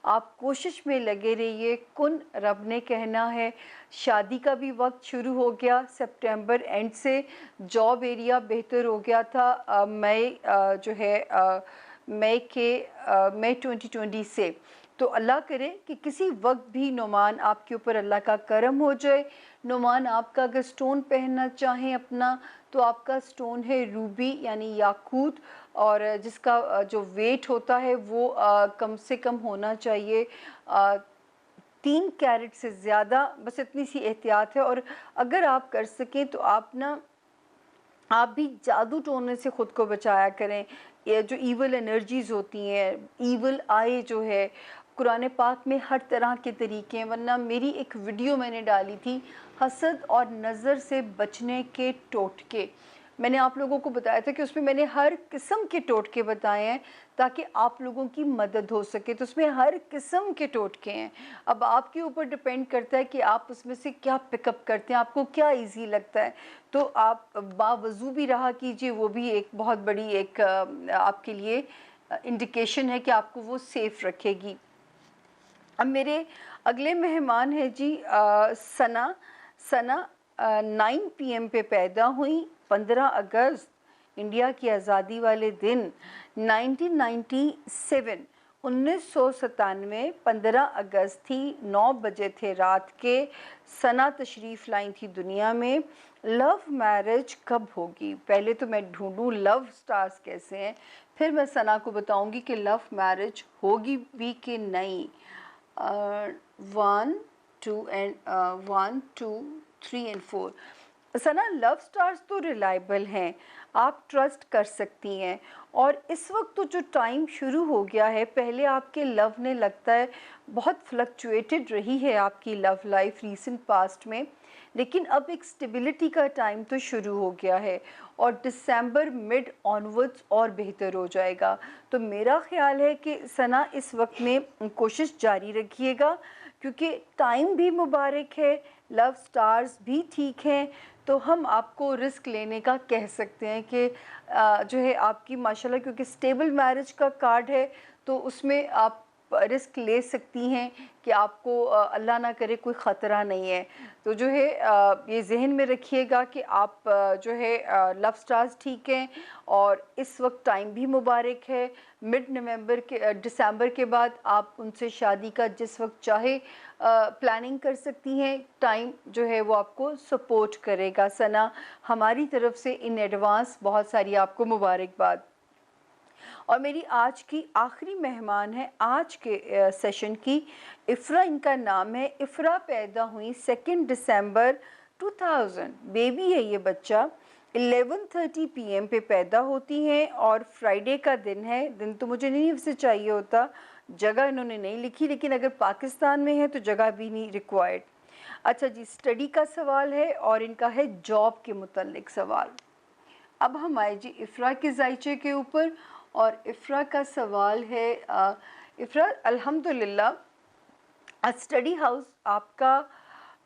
आप कोशिश में लगे रहिए, कुन रब ने कहना है। शादी का भी वक्त शुरू हो गया सितंबर एंड से, जॉब एरिया बेहतर हो गया था मई जो है मई 2020 से। तो अल्लाह करे कि किसी वक्त भी नोमान आपके ऊपर अल्लाह का करम हो जाए। नोमान आपका अगर स्टोन पहनना चाहें अपना, तो आपका स्टोन है रूबी यानी याकूत, और जिसका जो वेट होता है वो कम से कम होना चाहिए 3 कैरेट से ज़्यादा। बस इतनी सी एहतियात है। और अगर आप कर सकें तो आप भी जादू टोने से ख़ुद को बचाया करें। ये जो ईवल एनर्जीज़ होती हैं, ईवल आई जो है, कुरान पाक में हर तरह के तरीके हैं। वरना मेरी एक वीडियो मैंने डाली थी हसद और नज़र से बचने के टोटके, मैंने आप लोगों को बताया था कि उसमें मैंने हर किस्म के टोटके बताए हैं ताकि आप लोगों की मदद हो सके। तो उसमें हर किस्म के टोटके हैं। अब आपके ऊपर डिपेंड करता है कि आप उसमें से क्या पिकअप करते हैं, आपको क्या इजी लगता है। तो आप बावजू भी रहा कीजिए, वो भी एक बहुत बड़ी एक आपके लिए इंडिकेशन है कि आपको वो सेफ़ रखेगी। अब मेरे अगले मेहमान हैं जी सना। सना 9 PM पे पैदा हुई 15 अगस्त, इंडिया की आज़ादी वाले दिन 1997, 1997 15 अगस्त थी, 9 बजे थे रात के। सना तशरीफ़ लाई थी दुनिया में। लव मैरिज कब होगी, पहले तो मैं ढूंढूं लव स्टार्स कैसे हैं, फिर मैं सना को बताऊंगी कि लव मैरिज होगी भी कि नहीं। 1 2 3 एंड 4। सना लव स्टार्स तो रिलायबल हैं, आप ट्रस्ट कर सकती हैं। और इस वक्त तो जो टाइम शुरू हो गया है, पहले आपके लव ने लगता है बहुत फ्लक्चुएटेड रही है आपकी लव लाइफ रीसेंट पास्ट में, लेकिन अब एक स्टेबिलिटी का टाइम तो शुरू हो गया है और दिसंबर मिड ऑनवर्ड्स और बेहतर हो जाएगा। तो मेरा ख्याल है कि सना इस वक्त में कोशिश जारी रखिएगा, क्योंकि टाइम भी मुबारक है, लव स्टार्स भी ठीक हैं। तो हम आपको रिस्क लेने का कह सकते हैं कि जो है आपकी माशाल्लाह, क्योंकि स्टेबल मैरिज का कार्ड है तो उसमें आप रिस्क ले सकती हैं कि आपको अल्लाह ना करे कोई ख़तरा नहीं है। तो जो है ये ज़हन में रखिएगा कि आप जो है लव स्टार्स ठीक हैं और इस वक्त टाइम भी मुबारक है। मिड नवंबर के दिसंबर के बाद आप उनसे शादी का जिस वक्त चाहे प्लानिंग कर सकती हैं। टाइम जो है वो आपको सपोर्ट करेगा। सना, हमारी तरफ से इन एडवांस बहुत सारी आपको मुबारकबाद। और मेरी आज की आखिरी मेहमान है आज के सेशन की, इफ़रा इनका नाम है। इफ़रा पैदा हुई 2 दिसंबर 2000। बेबी है ये बच्चा। 11:30 PM पे पैदा होती हैं और फ्राइडे का दिन है। दिन तो मुझे नहीं से चाहिए होता, जगह इन्होंने नहीं लिखी, लेकिन अगर पाकिस्तान में है तो जगह भी नहीं रिक्वायर्ड। अच्छा जी, स्टडी का सवाल है और इनका है जॉब के मुतल्लिक सवाल। अब हम आए जी इफ़रा के जायचे के ऊपर और इफ़रा का सवाल है इफ़रा, अल्हम्दुलिल्लाह स्टडी हाउस आपका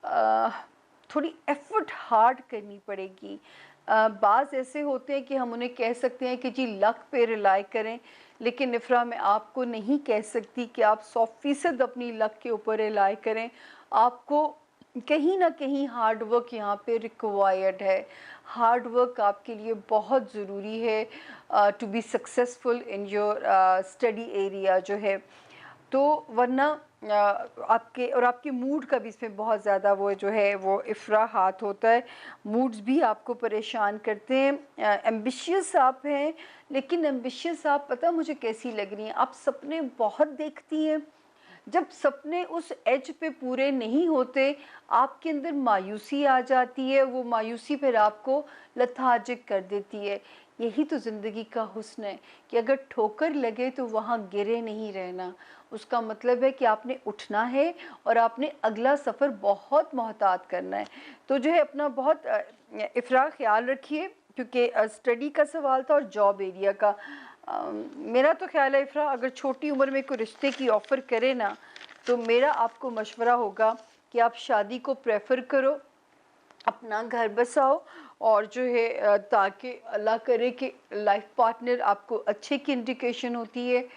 अ, थोड़ी एफर्ट हार्ड करनी पड़ेगी। बाज़ ऐसे होते हैं कि हम उन्हें कह सकते हैं कि जी लक पे रिलाई करें, लेकिन इफ़रा मैं आपको नहीं कह सकती कि आप 100% अपनी लक के ऊपर रिलाई करें। आपको कहीं ना कहीं हार्ड वर्क यहाँ पे रिक्वायर्ड है। हार्ड वर्क आपके लिए बहुत ज़रूरी है to be successful in your study area जो है। तो वरना आपके और आपके मूड का भी इसमें बहुत ज़्यादा वो जो है वो इफ़रा हाथ होता है। मूड्स भी आपको परेशान करते हैं। एम्बिशियस आप हैं, लेकिन एम्बिशियस आप पता मुझे कैसी लग रही हैं, आप सपने बहुत देखती हैं। जब सपने उस एज पे पूरे नहीं होते, आपके अंदर मायूसी आ जाती है। वो मायूसी फिर आपको लथार्जिक कर देती है। यही तो ज़िंदगी का हुस्न है कि अगर ठोकर लगे तो वहाँ गिरे नहीं रहना। उसका मतलब है कि आपने उठना है और आपने अगला सफ़र बहुत मोहतात करना है। तो जो है अपना बहुत इफ़रा ख्याल रखिए, क्योंकि स्टडी का सवाल था और जॉब एरिया का। मेरा तो ख्याल है इफ़रा, अगर छोटी उम्र में कोई रिश्ते की ऑफ़र करे ना, तो मेरा आपको मशवरा होगा कि आप शादी को प्रेफर करो, अपना घर बसाओ और जो है ताकि अल्लाह करे कि लाइफ पार्टनर आपको अच्छे की इंडिकेशन होती है।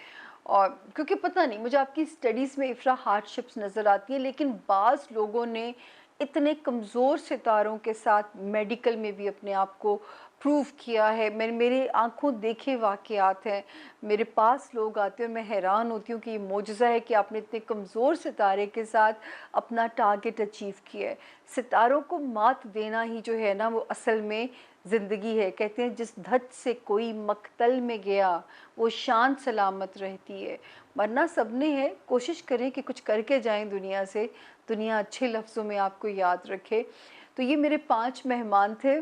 और क्योंकि पता नहीं, मुझे आपकी स्टडीज़ में इफ़रा हार्डशिप्स नज़र आती है, लेकिन बाज़ लोगों ने इतने कमज़ोर सितारों के साथ मेडिकल में भी अपने आप को प्रूव किया है। मेरे आँखों देखे वाक़यात हैं, मेरे पास लोग आते हैं और मैं हैरान होती हूँ कि ये मोजज़ा है कि आपने इतने कमज़ोर सितारे के साथ अपना टारगेट अचीव किया है। सितारों को मात देना ही जो है ना वो असल में ज़िंदगी है। कहते हैं जिस धज से कोई मक्तल में गया वो शान सलामत रहती है। मरना सबने है, कोशिश करें कि कुछ करके जाएं दुनिया से, दुनिया अच्छे लफ्ज़ों में आपको याद रखे। तो ये मेरे 5 मेहमान थे।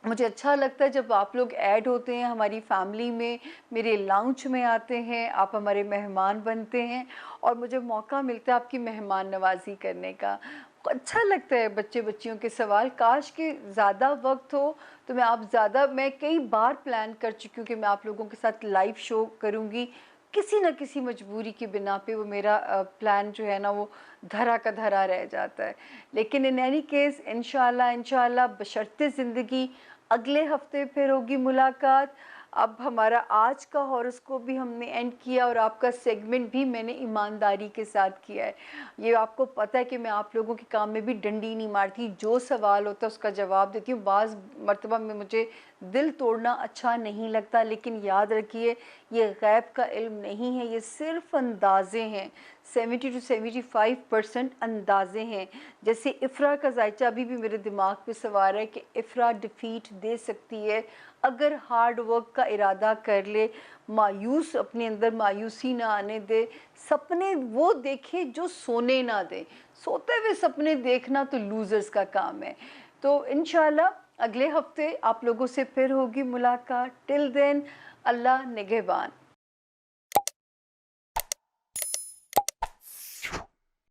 मुझे अच्छा लगता है जब आप लोग ऐड होते हैं हमारी फैमिली में, मेरे लाउंज में आते हैं, आप हमारे मेहमान बनते हैं और मुझे मौका मिलता है आपकी मेहमान नवाज़ी करने का। अच्छा लगता है बच्चे बच्चियों के सवाल। काश कि ज़्यादा वक्त हो तो मैं कई बार प्लान कर चुकी हूँ कि मैं आप लोगों के साथ लाइव शो करूँगी। किसी न किसी मजबूरी की बिना पे वो मेरा प्लान जो है ना वो धरा का धरा रह जाता है। लेकिन इन एनी केस इंशाल्लाह इंशाल्लाह बशर्ते ज़िंदगी अगले हफ्ते फिर होगी मुलाकात। अब हमारा आज का हॉरोस्कोप भी हमने एंड किया और आपका सेगमेंट भी मैंने ईमानदारी के साथ किया है। ये आपको पता है कि मैं आप लोगों के काम में भी डंडी नहीं मारती, जो सवाल होता है उसका जवाब देती हूँ। बाज़ मर्तबा में मुझे दिल तोड़ना अच्छा नहीं लगता, लेकिन याद रखिए ये गैब का इल्म नहीं है, ये सिर्फ अंदाज़े हैं। 70 to 75% अंदाज़े हैं। जैसे इफ़रा का जायचा अभी भी मेरे दिमाग पे सवार है कि इफ़रा डिफ़ीट दे सकती है अगर हार्ड वर्क का इरादा कर ले, मायूस अपने अंदर मायूसी ना आने दे, सपने वो देखे जो सोने ना दे। सोते हुए सपने देखना तो लूज़र्स का काम है। तो इंशाल्लाह अगले हफ्ते आप लोगों से फिर होगी मुलाकात। टिल देन अल्लाह निगहबान।